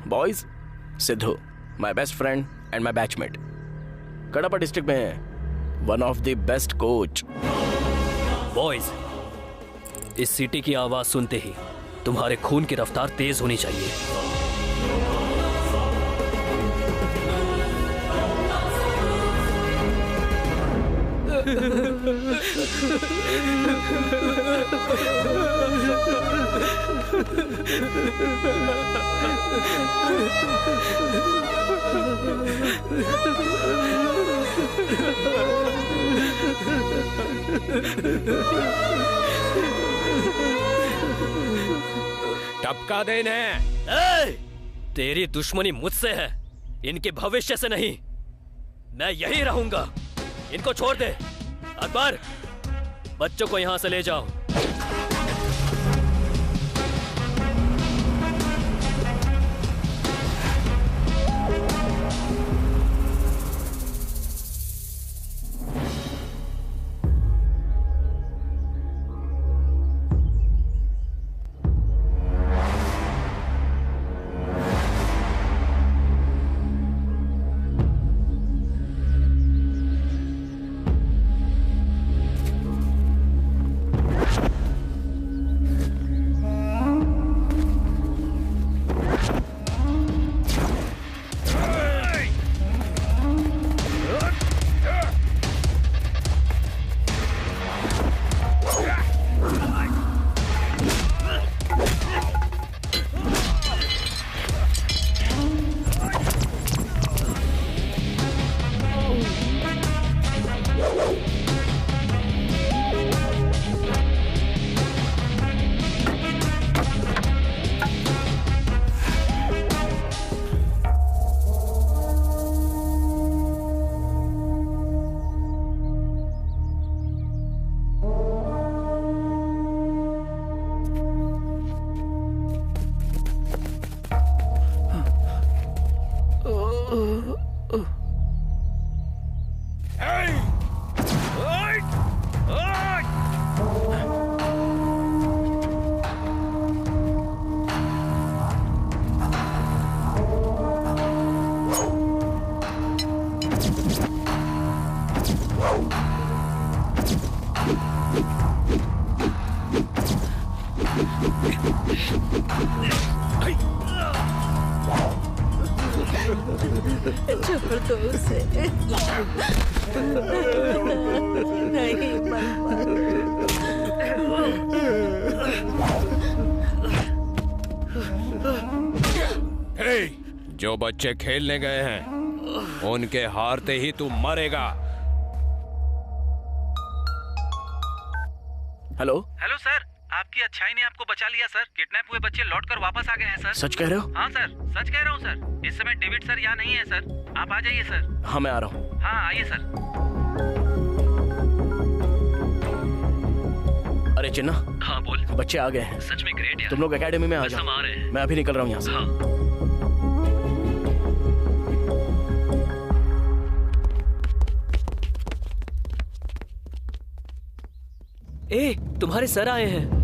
B: Boys, Sidhu my best friend and my batchmate, Kadapa district में one of the best coach.
C: Boys, इस सिटी की आवाज सुनते ही तुम्हारे खून की रफ्तार तेज होनी चाहिए।
K: टपका देने।
C: तेरी दुश्मनी मुझसे है, इनके भविष्य से नहीं। मैं यही रहूंगा। इनको छोड़ दे। अकबर, बच्चों को यहां से ले जाओ।
J: छोड़ दो उसे। नहीं
K: हे, जो बच्चे खेलने गए हैं उनके हारते ही तू मरेगा।
B: हेलो
F: हेलो सर, आपकी अच्छाई ने आपको बचा लिया सर। किडनैप हुए बच्चे लौट कर वापस आ गए हैं सर।
B: सच कह रहे हो?
F: हाँ सर, सच कह रहा हूँ सर। इस समय डेविड सर यहाँ नहीं है सर। आप आ जाइए सर।
B: हाँ मैं आ रहा हूँ।
F: हाँ आइए सर।
B: अरे चिन्ना।
C: हाँ बोल।
B: बच्चे आ गए हैं।
C: सच में ग्रेट यार।
B: तुम लोग एकेडमी में आ जाओ।
C: हम आ रहे हैं।
B: मैं अभी निकल रहा हूँ यहाँ से।
C: हाँ। ए, तुम्हारे सर आए हैं।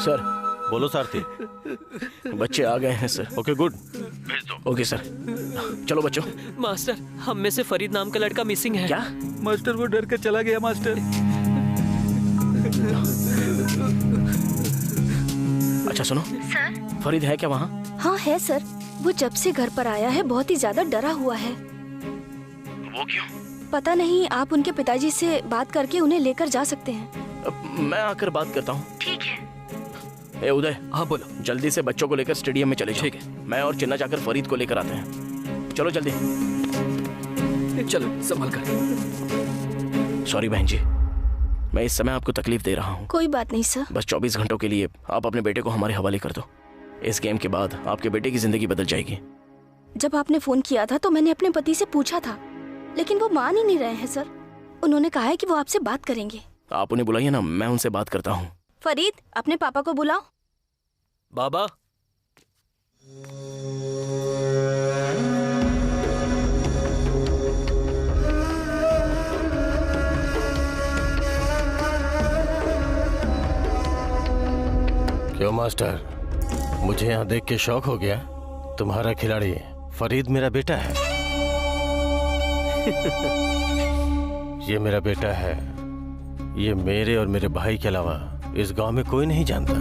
B: सर।
I: बोलो सारथी।
B: बच्चे आ गए हैं सर।
I: ओके गुड,
B: भेज दो। ओके सर, चलो बच्चों।
C: मास्टर, हम में से फरीद नाम का लड़का मिसिंग है।
B: क्या?
F: मास्टर वो डर कर चला गया मास्टर।
B: अच्छा सुनो
D: सर।
B: फरीद है क्या वहाँ?
D: हाँ है सर। वो जब से घर पर आया है बहुत ही ज्यादा डरा हुआ है।
B: वो क्यों?
D: पता नहीं, आप उनके पिताजी से बात करके उन्हें लेकर जा सकते हैं।
B: मैं आकर बात करता हूँ।
D: ठीक है।
B: ए उदय।
C: हाँ बोलो।
B: जल्दी से बच्चों को लेकर स्टेडियम में चले जाओ। ठीक है। मैं और चिन्ना जाकर फरीद को लेकर आते हैं। चलो जल्दी।
C: चलो संभल कर।
B: सॉरी बहन जी, मैं इस समय आपको तकलीफ दे रहा हूँ।
D: कोई बात नहीं सर।
B: बस 24 घंटों के लिए आप अपने बेटे को हमारे हवाले कर दो। इस गेम के बाद आपके बेटे की जिंदगी बदल जाएगी।
D: जब आपने फोन किया था तो मैंने अपने पति से पूछा था, लेकिन वो मान ही नहीं रहे हैं सर। उन्होंने कहा है कि वो आपसे बात करेंगे।
B: आप उन्हें बुलाइए ना, मैं उनसे बात करता हूँ।
D: फरीद, अपने पापा को बुलाओ।
C: बाबा।
I: क्यों मास्टर, मुझे यहाँ देख के शौक हो गया? तुम्हारा खिलाड़ी फरीद मेरा बेटा है। ये मेरा बेटा है। ये मेरे और मेरे भाई के अलावा इस गांव में कोई नहीं जानता।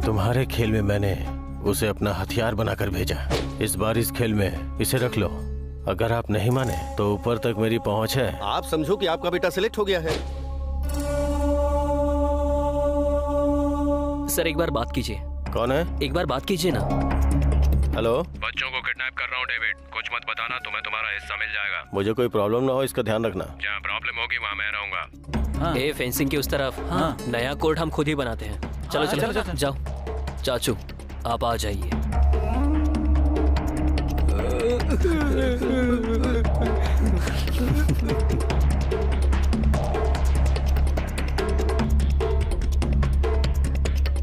I: तुम्हारे खेल में मैंने उसे अपना हथियार बनाकर भेजा। इस बार इस खेल में इसे रख लो। अगर आप नहीं माने तो ऊपर तक मेरी पहुंच है।
G: आप समझो कि आपका बेटा सिलेक्ट हो गया है।
C: सर एक बार बात कीजिए।
I: कौन है?
C: एक बार बात कीजिए ना।
I: हेलो।
K: बच्चों को किडनैप कर रहा हूँ डेविड, कुछ मत बताना, तुम्हें तुम्हारा हिस्सा मिल जाएगा।
I: मुझे कोई प्रॉब्लम ना हो इसका ध्यान रखना।
K: जहाँ प्रॉब्लम होगी वहाँ मैं रहूंगा।
C: ए फेंसिंग की उस तरफ। हाँ। नया कोर्ट हम खुद ही बनाते हैं। चलो चलो, चलो, चलो जाओ। चाचू आप आ जाइए।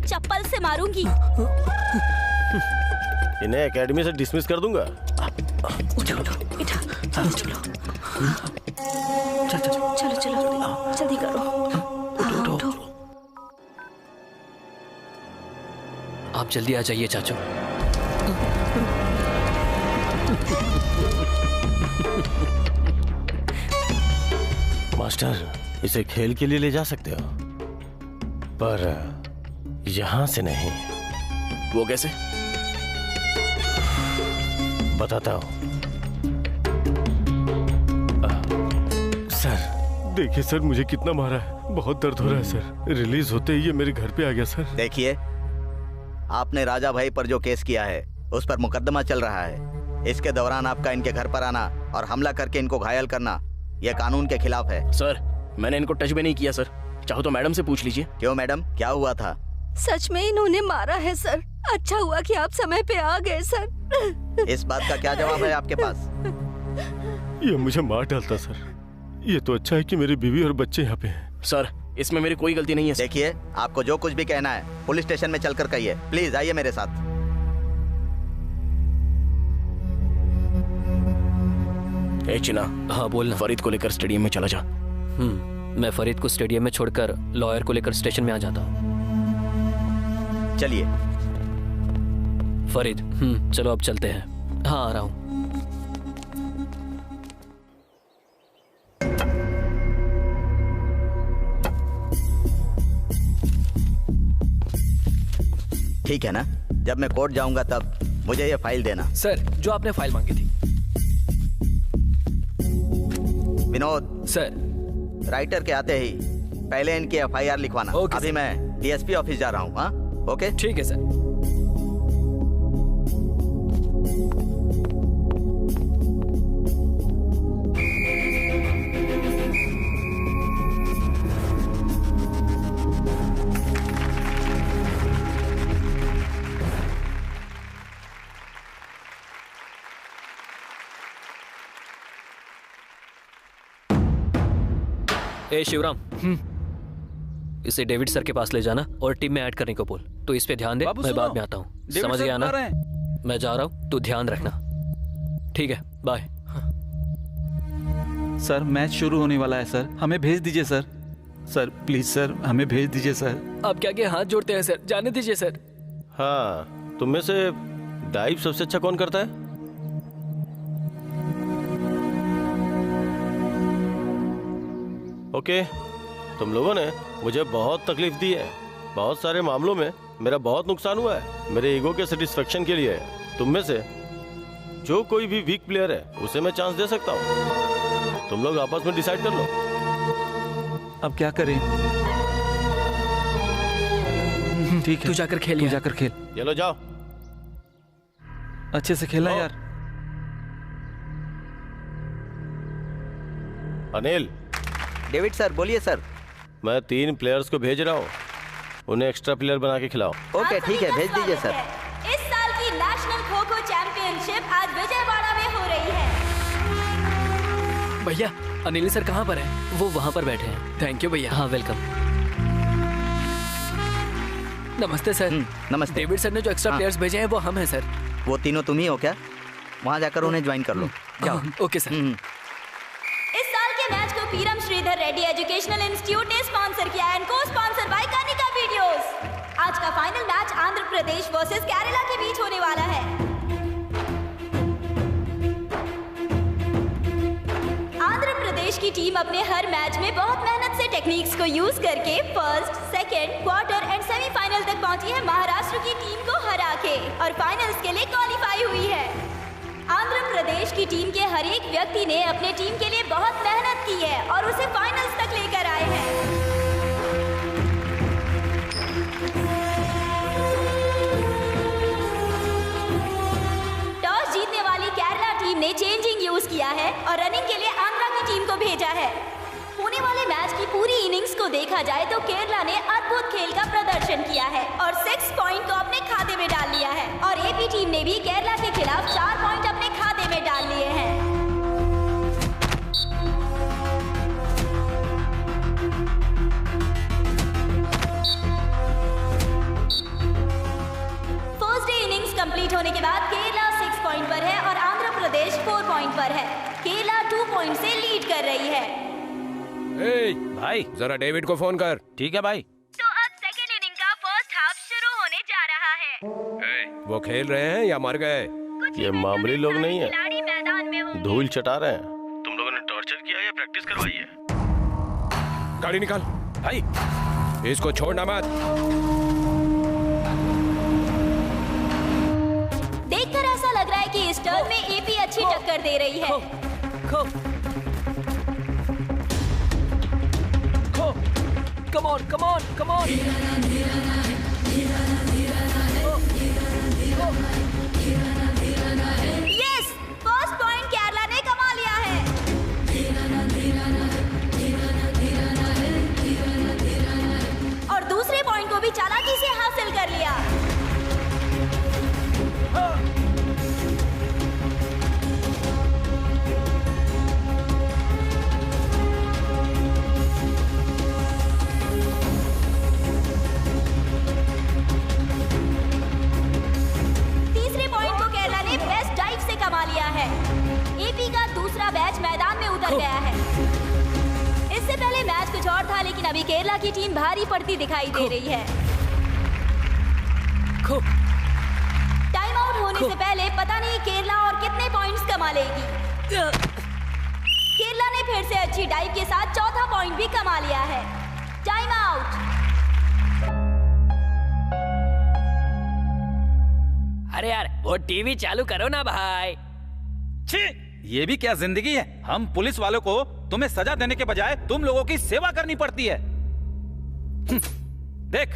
E: चप्पल से मारूंगी।
I: इन्हें एकेडमी से डिसमिस कर दूंगा।
D: चलो बेटा, चलो चलो चलो चलो, जल्दी करो। उठो।
C: आप जल्दी आ जाइए चाचू।
I: मास्टर, इसे खेल के लिए ले जा सकते हो, पर यहाँ से नहीं।
B: वो कैसे?
I: बताता हूँ। सर देखिए सर, मुझे कितना मारा है, बहुत दर्द हो रहा है सर। रिलीज होते ही ये मेरे घर पे आ गया सर।
A: देखिए, आपने राजा भाई पर जो केस किया है उस पर मुकदमा चल रहा है। इसके दौरान आपका इनके घर पर आना और हमला करके इनको घायल करना यह कानून के खिलाफ है।
B: सर मैंने इनको टच भी नहीं किया सर, चाहो तो मैडम से पूछ लीजिए।
A: क्यों मैडम, क्या हुआ था?
D: सच में इन्होंने मारा है सर। अच्छा हुआ कि आप समय पे आ गए सर।
A: इस बात का क्या जवाब है आपके पास?
I: ये मुझे मार डालता सर। ये तो अच्छा है कि मेरी बीवी और बच्चे यहाँ पे हैं।
B: सर इसमें मेरी कोई गलती नहीं है।
A: देखिए, आपको जो कुछ भी कहना है पुलिस स्टेशन में चलकर कहिए। प्लीज आइए मेरे साथ।
B: ए चिना।
C: हाँ बोलना।
B: फरीद को लेकर स्टेडियम में चला जा।
C: मैं फरीद को स्टेडियम में छोड़कर लॉयर को लेकर स्टेशन में आ जाता हूँ।
A: चलिए।
C: फरीद, चलो अब चलते हैं। हाँ, आ रहा हूँ।
A: ठीक है ना? जब मैं कोर्ट जाऊंगा तब मुझे ये फाइल देना।
C: सर, जो आपने फाइल मांगी थी।
A: विनोद
C: सर,
A: राइटर के आते ही पहले इनकी एफआईआर लिखवाना। अभी मैं डीएसपी ऑफिस जा रहा हूँ। हाँ, ओके,
C: ठीक है सर। ए शिवराम, इसे डेविड सर के पास ले जाना और टीम में ऐड करने को बोल। तो इस पे ध्यान दे, मैं बाद में आता हूँ। समझ गया ना? मैं जा रहा हूँ, तू ध्यान रखना। ठीक है, बाय।
F: सर, मैच शुरू होने वाला है सर, हमें भेज दीजिए सर। सर प्लीज सर, हमें भेज दीजिए सर।
C: आप क्या क्या हाथ जोड़ते हैं सर, जाने दीजिए सर।
I: हाँ, तुम में से डाइव सबसे अच्छा कौन करता है? ओके, तुम लोगों ने मुझे बहुत तकलीफ दी है। बहुत सारे मामलों में मेरा बहुत नुकसान हुआ है। मेरे ईगो के सेटिस्फेक्शन के लिए तुम में से जो कोई भी वीक प्लेयर है उसे मैं चांस दे सकता हूँ। तुम लोग आपस में डिसाइड कर लो।
F: अब क्या करें? ठीक है,
C: तू जाकर खेल।
F: जाकर खेल।
I: चलो जाओ।
F: अच्छे से खेलना यार।
I: अनिल।
A: डेविड सर, बोलिए सर।
I: मैं 3 प्लेयर्स को भेज रहा हूँ, उन्हें एक्स्ट्रा प्लेयर बना के खिलाओ।
A: ओके, ठीक है, भेज दीजिए सर।
E: इस साल की नेशनल खो खो चैंपियनशिप आज विजयवाड़ा में हो रही है।
C: भैया, अनिल सर कहाँ पर है? वो वहाँ पर बैठे हैं। थैंक यू भैया। हाँ, वेलकम। नमस्ते सर।
A: नमस्ते।
C: डेविड सर ने जो एक्स्ट्रा प्लेयर्स भेजे हैं वो हम हैं सर।
A: वो तीनों तुम ही हो क्या? वहाँ जाकर उन्हें ज्वाइन कर लो। जाओ।
C: Okay sir.
E: इस साल के मैच को पीरम श्रीधर रेड्डी एजुकेशनल इंस्टीट्यूट ने स्पॉन्सर किया एंड को स्पॉन्सर बाय कनिका वीडियोस। आज का final match Andhra Pradesh versus Kerala के बीच होने वाला है। आंध्र प्रदेश की टीम अपने हर मैच में बहुत मेहनत से टेक्निक्स को यूज करके first, second, quarter and semifinal तक पहुंची है महाराष्ट्र की टीम को हरा के और फाइनल्स के लिए क्वालिफाई हुई है। आंध्र प्रदेश की टीम के हर एक व्यक्ति ने अपने टीम के लिए बहुत मेहनत की है और उसे फाइनल्स तक लेकर आए हैं। टॉस जीतने वाली केरला टीम ने चेंजिंग यूज किया है और रनिंग के लिए आंध्रा की टीम को भेजा है। होने वाले मैच की पूरी इनिंग्स को देखा जाए तो केरला ने अद्भुत खेल का प्रदर्शन किया है और 6 पॉइंट को अपने खाते में डाल लिया है और एपी टीम ने भी केरला के खिलाफ 4 पॉइंट अपने खाते में डाल लिए हैं। फर्स्ट डे इनिंग्स कंप्लीट होने के बाद केरला 6 पॉइंट पर है और आंध्र प्रदेश 4 पॉइंट पर है। केरला 2 पॉइंट से लीड कर रही है।
K: भाई, जरा डेविड को फोन कर।
F: ठीक है भाई।
E: तो अब सेकेंड इनिंग का फर्स्ट हाफ शुरू होने जा रहा है।
K: वो खेल रहे हैं या मर गए?
I: ये मामूली लोग नहीं है,
E: खिलाड़ी मैदान में होंगे।
I: धूल चटा रहे हैं। तुम लोगों ने टॉर्चर किया या प्रैक्टिस करवाई है?
K: गाड़ी निकाल भाई, इसको छोड़ना मत।
E: देखकर ऐसा लग रहा है कि इस टर्न में एपी अच्छी टक्कर दे रही है।
C: Come on, come on, come on.
E: Yes, first point Kerala ने कमा लिया है। और दूसरे पॉइंट को भी चालाकी से हासिल कर लिया। एपी का दूसरा बैच मैदान में उतर गया है। इस इससे पहले मैच कुछ और था, लेकिन अभी केरला की टीम भारी पड़ती दिखाई दे रही है। टाइम आउट होने से पहले पता नहीं केरला और कितने पॉइंट्स कमा लेगी। केरला ने फिर से अच्छी डाइव के साथ चौथा पॉइंट भी कमा लिया है। Time out.
C: अरे यार वो टीवी चालू करो ना भाई।
F: छी, ये भी क्या जिंदगी है? हम पुलिस वालों को तुम्हें सजा देने के बजाय तुम लोगों की सेवा करनी पड़ती है। देख।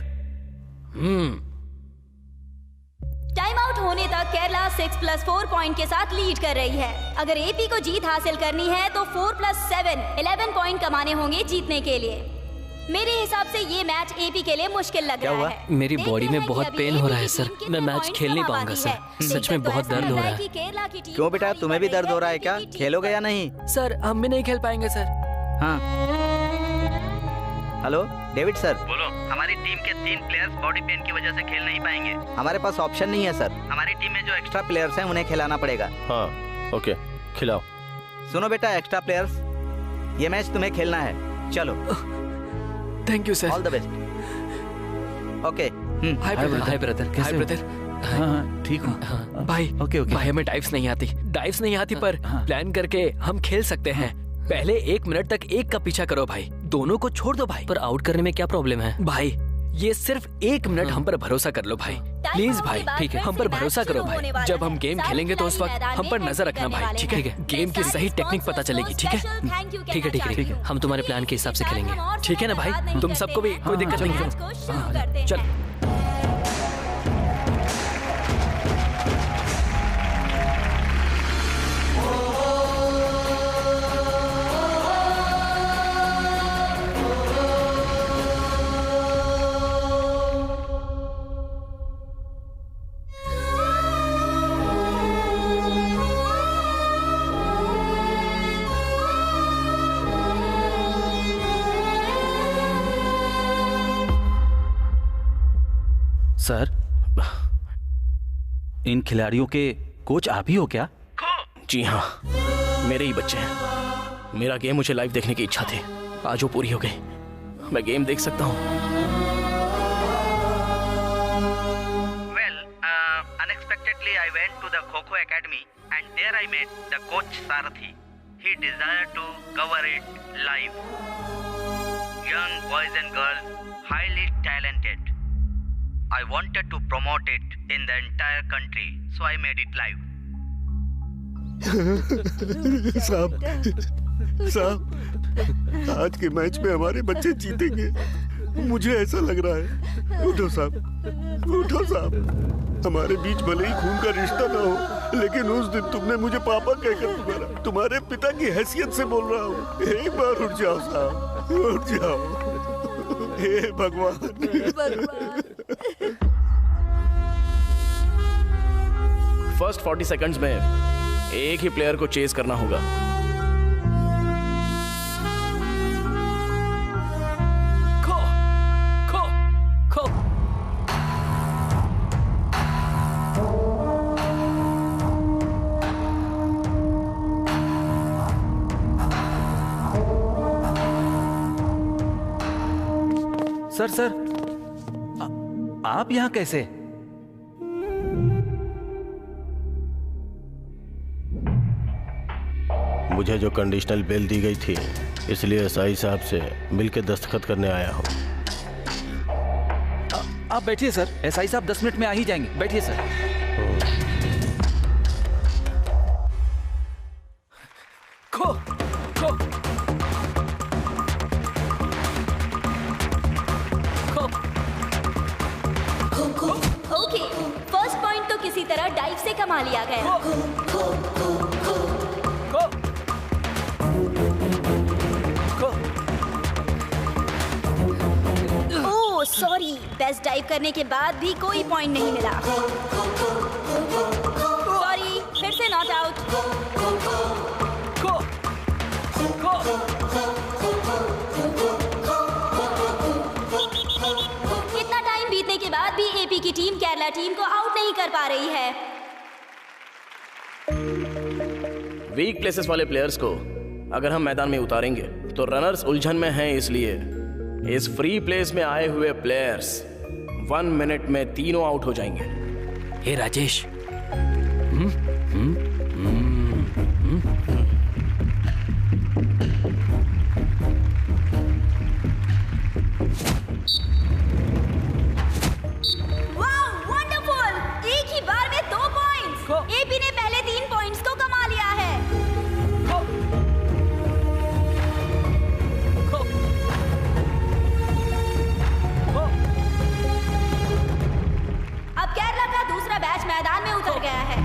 E: टाइम आउट होने तक केरला 6+4 पॉइंट के साथ लीड कर रही है। अगर एपी को जीत हासिल करनी है तो 4+7 11 पॉइंट कमाने होंगे जीतने के लिए। मेरे हिसाब से ये मैच एपी के लिए मुश्किल लग रहा है।
C: मेरी बॉडी में बहुत पेन हो रहा है सर, मैं मैच खेल नहीं पाऊंगा सर, सच में बहुत दर्द हो रहा है।
A: क्यों बेटा, तुम्हें भी दर्द हो रहा है क्या? खेलोगे या नहीं?
C: सर हम भी नहीं खेल पाएंगे सर।
A: हाँ हेलो डेविड सर।
N: बोलो।
A: हमारी टीम के 3 प्लेयर्स बॉडी पेन की वजह से खेल नहीं पाएंगे। हमारे पास ऑप्शन नहीं है सर। हमारी टीम में जो एक्स्ट्रा प्लेयर्स हैं उन्हें खिलाना पड़ेगा।
I: हाँ ओके, खिलाओ।
A: सुनो बेटा एक्स्ट्रा प्लेयर्स, ये मैच तुम्हें खेलना है, चलो।
C: Thank you sir.
A: All the best. Okay.
C: Hi brother. Hi brother. Hi brother.
F: हाँ ठीक हूँ
C: भाई।
F: ओके ओके
C: भाई हमें डाइव्स नहीं आती पर प्लान करके हम खेल सकते हैं। पहले 1 मिनट तक एक का पीछा करो भाई, दोनों को छोड़ दो भाई। पर आउट करने में क्या प्रॉब्लम है भाई? ये सिर्फ 1 मिनट हम पर भरोसा कर लो भाई, प्लीज भाई। ठीक है, हम पर भरोसा करो भाई। जब हम गेम खेलेंगे तो उस वक्त हम पर नजर रखना भाई, ठीक है? गेम की सही टेक्निक पता चलेगी, ठीक है? ठीक है ठीक है ठीक है, हम तुम्हारे प्लान के हिसाब से खेलेंगे, ठीक है ना भाई? तुम सबको भी कोई दिक्कत नहीं है। चल
F: सर, इन खिलाड़ियों के कोच आप ही हो क्या?
B: जी हाँ, मेरे ही बच्चे हैं। मेरा गेम मुझे लाइव देखने की इच्छा थी, आज वो पूरी हो गई। मैं गेम देख सकता हूँ।
A: Well, unexpectedly I went to the Kho Kho Academy and there I met the coach Sarathi. He desired to cover it live. Young boys and girls, highly talented. I wanted to promote it in the entire country, so I made it live.
G: साहब, आज के मैच में हमारे बच्चे जीतेंगे, मुझे ऐसा लग रहा है। उठो साहब, उठो साहब। हमारे बीच भले ही खून का रिश्ता ना हो, लेकिन उस दिन तुमने मुझे पापा कहकर पुकारा। तुम्हारे पिता की हैसियत से बोल रहा हूँ, एक बार उठ जाओ साहब, उठ जाओ। हे भगवान।
B: फर्स्ट 40 सेकंड्स में एक ही प्लेयर को चेस करना होगा।
C: खो खो खो।
F: सर, आप यहाँ कैसे?
I: मुझे जो कंडीशनल बेल दी गई थी, इसलिए एसआई साहब से मिलकर दस्तखत करने आया हूँ।
F: आप बैठिए सर, एसआई साहब 10 मिनट में आ ही जाएंगे। बैठिए sir.
C: Kho kho
E: okay, first point तो किसी तरह डाइव से कमा लिया गया। ओह सॉरी, बेस्ट डाइव करने के बाद भी कोई पॉइंट नहीं मिला। सॉरी, फिर से नॉट आउट। इतना टाइम बीतने के बाद भी एपी की टीम केरला टीम को आउट नहीं कर पा रही है।
B: वीक प्लेसेस वाले प्लेयर्स को अगर हम मैदान में उतारेंगे तो रनर्स उलझन में हैं, इसलिए इस फ्री प्लेस में आए हुए प्लेयर्स 1 मिनट में तीनों आउट हो जाएंगे।
C: हे राजेश,
E: एपी ने पहले 3 पॉइंट्स को कमा लिया है। अब केरला का दूसरा बैच मैदान में उतर गया है।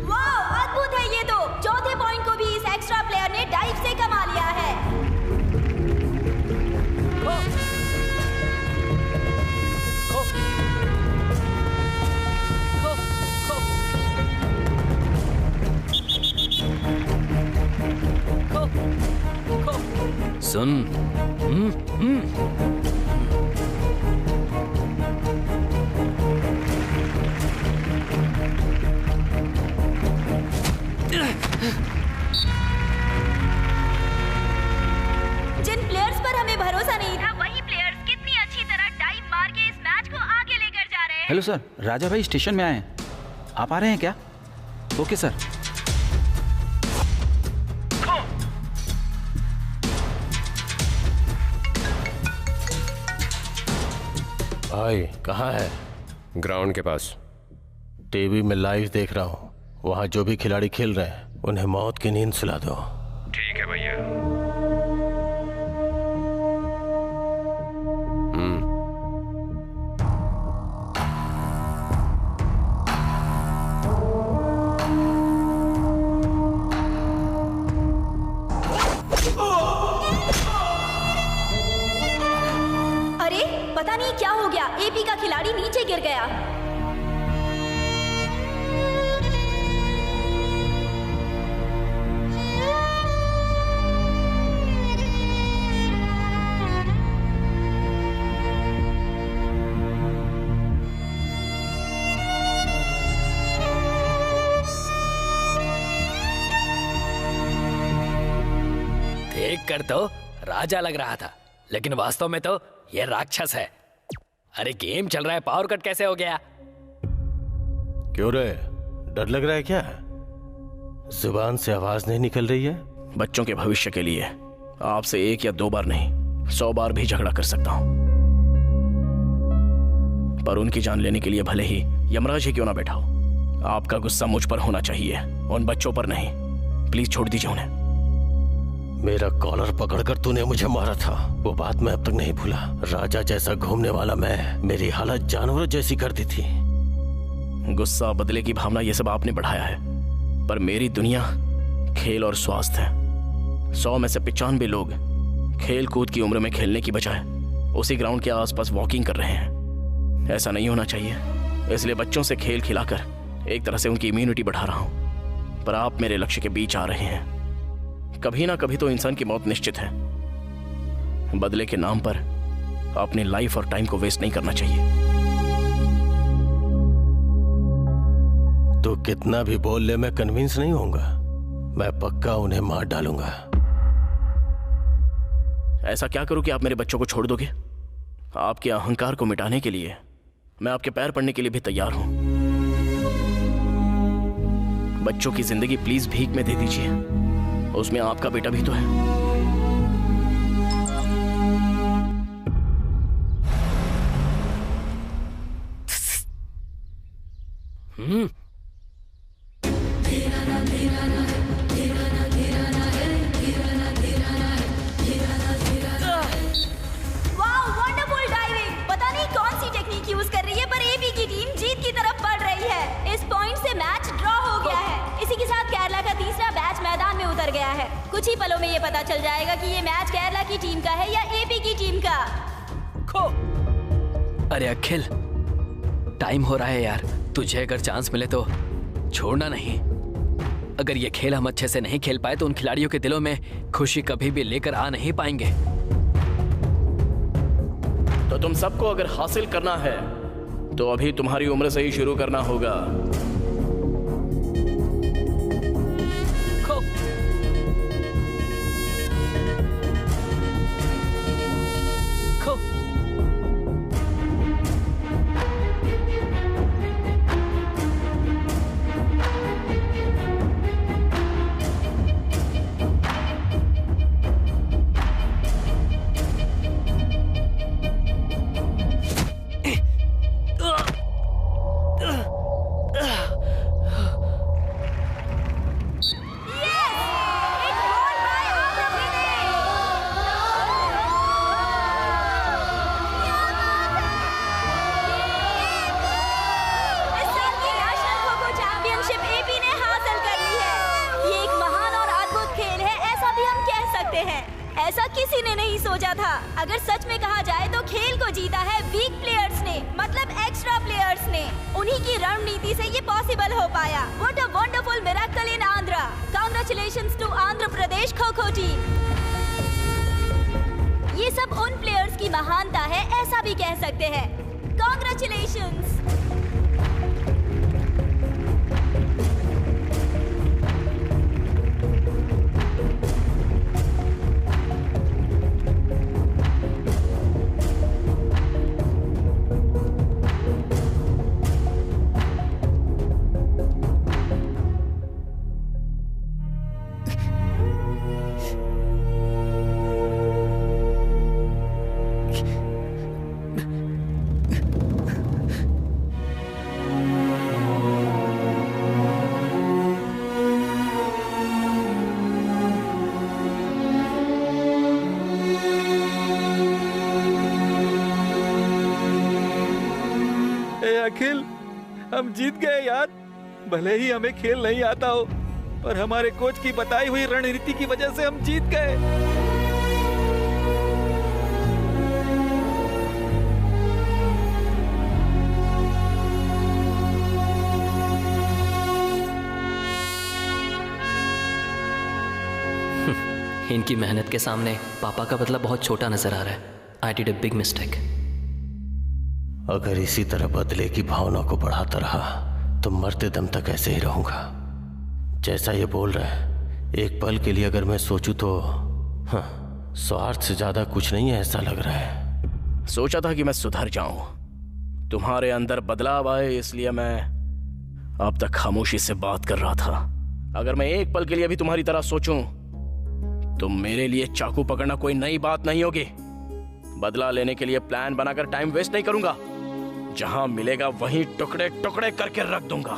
E: वाह, अद्भुत है ये तो। चौथे पॉइंट को भी इस एक्स्ट्रा प्लेयर ने डाइव से कमा लिया है।
C: सुन,
E: जिन प्लेयर्स पर हमें भरोसा नहीं था, वही प्लेयर्स कितनी अच्छी तरह डाइव मार के इस मैच को आगे लेकर जा रहे हैं।
F: हेलो सर, राजा भाई स्टेशन में आए हैं। आप आ रहे हैं क्या? Okay sir.
I: भाई कहाँ है?
K: ग्राउंड के पास।
I: टीवी में लाइव देख रहा हूँ, वहाँ जो भी खिलाड़ी खेल रहे हैं उन्हें मौत की नींद सुला दो।
K: ठीक है भैया।
E: अरे पता नहीं क्या हो गया, एपी का खिलाड़ी नीचे गिर गया।
C: देख कर तो राजा लग रहा था, लेकिन वास्तव में तो ये राक्षस है। अरे गेम चल रहा है, पावर कट कैसे हो गया?
I: क्यों रे, डर लग रहा है क्या? जुबान से आवाज नहीं निकल रही है?
B: बच्चों के भविष्य के लिए आपसे 1 या 2 बार नहीं 100 बार भी झगड़ा कर सकता हूं, पर उनकी जान लेने के लिए भले ही यमराज ही क्यों ना बैठा हो, आपका गुस्सा मुझ पर होना चाहिए, उन बच्चों पर नहीं। प्लीज छोड़ दीजिए उन्हें।
I: मेरा कॉलर पकड़कर तूने मुझे मारा था, वो बात मैं अब तक नहीं भूला। राजा जैसा घूमने वाला मैं, मेरी हालत जानवरों जैसी कर दी थी।
B: गुस्सा, बदले की भावना, ये सब आपने बढ़ाया है, पर मेरी दुनिया खेल और स्वास्थ्य है। 100 में से 95 लोग खेल कूद की उम्र में खेलने की बजाय उसी ग्राउंड के आसपास वॉकिंग कर रहे हैं। ऐसा नहीं होना चाहिए, इसलिए बच्चों से खेल खिलाकर एक तरह से उनकी इम्यूनिटी बढ़ा रहा हूं, पर आप मेरे लक्ष्य के बीच आ रहे हैं। कभी ना कभी तो इंसान की मौत निश्चित है। बदले के नाम पर अपनी लाइफ और टाइम को वेस्ट नहीं करना चाहिए।
I: तो कितना भी बोल ले, मैं कन्विंस नहीं होऊंगा। मैं पक्का उन्हें मार डालूंगा।
B: ऐसा क्या करूं कि आप मेरे बच्चों को छोड़ दोगे? आपके अहंकार को मिटाने के लिए मैं आपके पैर पड़ने के लिए भी तैयार हूं। बच्चों की जिंदगी प्लीज भीख में दे दीजिए, उसमें आपका बेटा भी तो है।
E: वाह, वंडरफुल डाइविंग। पता नहीं कौन सी टेक्निक यूज कर रही है, पर एपी की टीम जीत की तरफ बढ़ रही है। इस पॉइंट से मैच ड्रॉ हो गया है। इसी के साथ केरला का तीसरा बैच मैदान में उतर गया है। कुछ ही पलों में ये पता चल जाएगा कि ये मैच केरला की टीम का है या एपी की टीम का।
C: अरे अखिल, टाइम हो रहा है यार, तुझे अगर चांस मिले तो छोड़ना नहीं। अगर ये खेल हम अच्छे से नहीं खेल पाए तो उन खिलाड़ियों के दिलों में खुशी कभी भी लेकर आ नहीं पाएंगे।
B: तो तुम सबको अगर हासिल करना है तो अभी तुम्हारी उम्र से ही शुरू करना होगा।
C: खो। खो।
E: ऐसा किसी ने नहीं सोचा था। अगर सच में कहा जाए तो खेल को जीता है वीक प्लेयर्स ने, मतलब एक्स्ट्रा प्लेयर्स ने। उन्हीं की रणनीति से ये पॉसिबल हो पाया। What a wonderful miracle in Andhra. Congratulations to Andhra Pradesh kho kho team. ये सब उन प्लेयर्स की महानता है, ऐसा भी कह सकते हैं। कांग्रेचुलेशंस।
F: अखिल, हम जीत गए यार। भले ही हमें खेल नहीं आता हो, पर हमारे कोच की बताई हुई रणनीति की वजह से हम जीत गए।
C: इनकी मेहनत के सामने पापा का बदला बहुत छोटा नजर आ रहा है। I did a big mistake.
I: अगर इसी तरह बदले की भावना को बढ़ाता रहा तो मरते दम तक ऐसे ही रहूंगा। जैसा ये बोल रहा है, एक पल के लिए अगर मैं सोचूं तो स्वार्थ से ज्यादा कुछ नहीं है, ऐसा लग रहा है।
B: सोचा था कि मैं सुधर जाऊं, तुम्हारे अंदर बदलाव आए, इसलिए मैं अब तक खामोशी से बात कर रहा था। अगर मैं एक पल के लिए भी तुम्हारी तरह सोचूं तो मेरे लिए चाकू पकड़ना कोई नई बात नहीं होगी। बदला लेने के लिए प्लान बनाकर टाइम वेस्ट नहीं करूंगा। जहां मिलेगा वहीं टुकड़े टुकड़े करके रख दूंगा।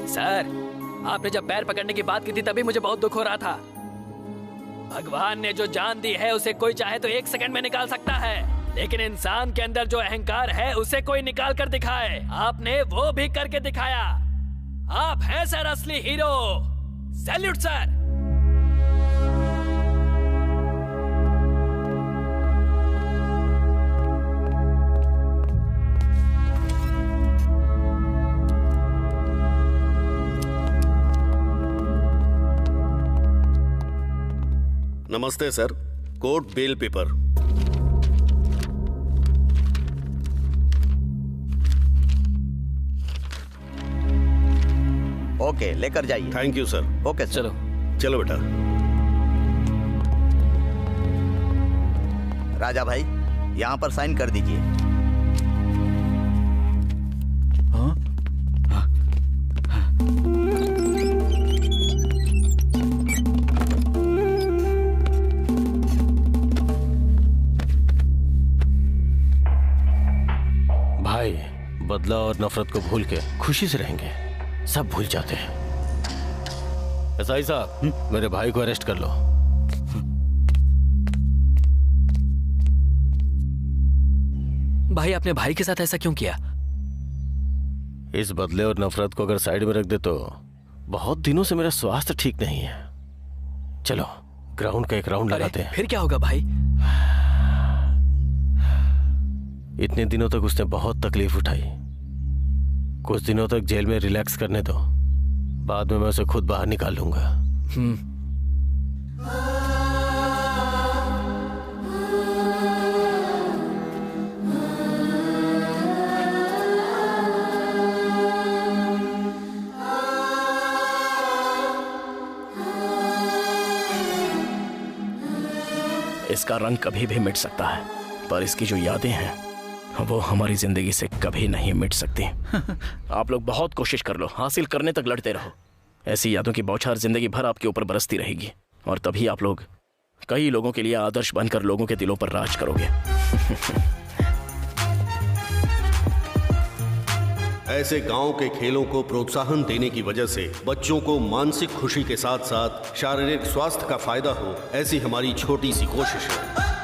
C: सर, आपने जब पैर पकड़ने की बात की थी तभी मुझे बहुत दुख हो रहा था। भगवान ने जो जान दी है उसे कोई चाहे तो 1 सेकंड में निकाल सकता है, लेकिन इंसान के अंदर जो अहंकार है उसे कोई निकाल कर दिखाए। आपने वो भी करके दिखाया। आप हैं सर असली हीरो। Salute sir.
G: नमस्ते sir, court bail paper.
A: Okay, लेकर जाइए।
G: Thank you sir.
A: ओके
C: चलो
G: चलो बेटा।
A: राजा भाई, यहाँ पर साइन कर दीजिए।
I: भाई, बदला और नफरत को भूल के खुशी से रहेंगे। सब भूल जाते हैं। एसआई साहब, मेरे भाई को अरेस्ट कर लो।
C: भाई, आपने भाई के साथ ऐसा क्यों किया?
I: इस बदले और नफरत को अगर साइड में रख दे तो बहुत दिनों से मेरा स्वास्थ्य ठीक नहीं है। चलो ग्राउंड का एक राउंड लगाते हैं।
C: फिर क्या होगा भाई?
I: इतने दिनों तक उसने बहुत तकलीफ उठाई। कुछ दिनों तक जेल में रिलैक्स करने दो, बाद में मैं उसे खुद बाहर निकाल लूंगा।
B: इसका रंग कभी भी मिट सकता है, पर इसकी जो यादें हैं वो हमारी जिंदगी से कभी नहीं मिट सकती। आप लोग बहुत कोशिश कर लो, हासिल करने तक लड़ते रहो। ऐसी यादों की बौछार जिंदगी भर आपके ऊपर बरसती रहेगी और तभी आप लोग कई लोगों के लिए आदर्श बनकर लोगों के दिलों पर राज करोगे।
G: ऐसे गांव के खेलों को प्रोत्साहन देने की वजह से बच्चों को मानसिक खुशी के साथ साथ शारीरिक स्वास्थ्य का फायदा हो, ऐसी हमारी छोटी सी कोशिश है।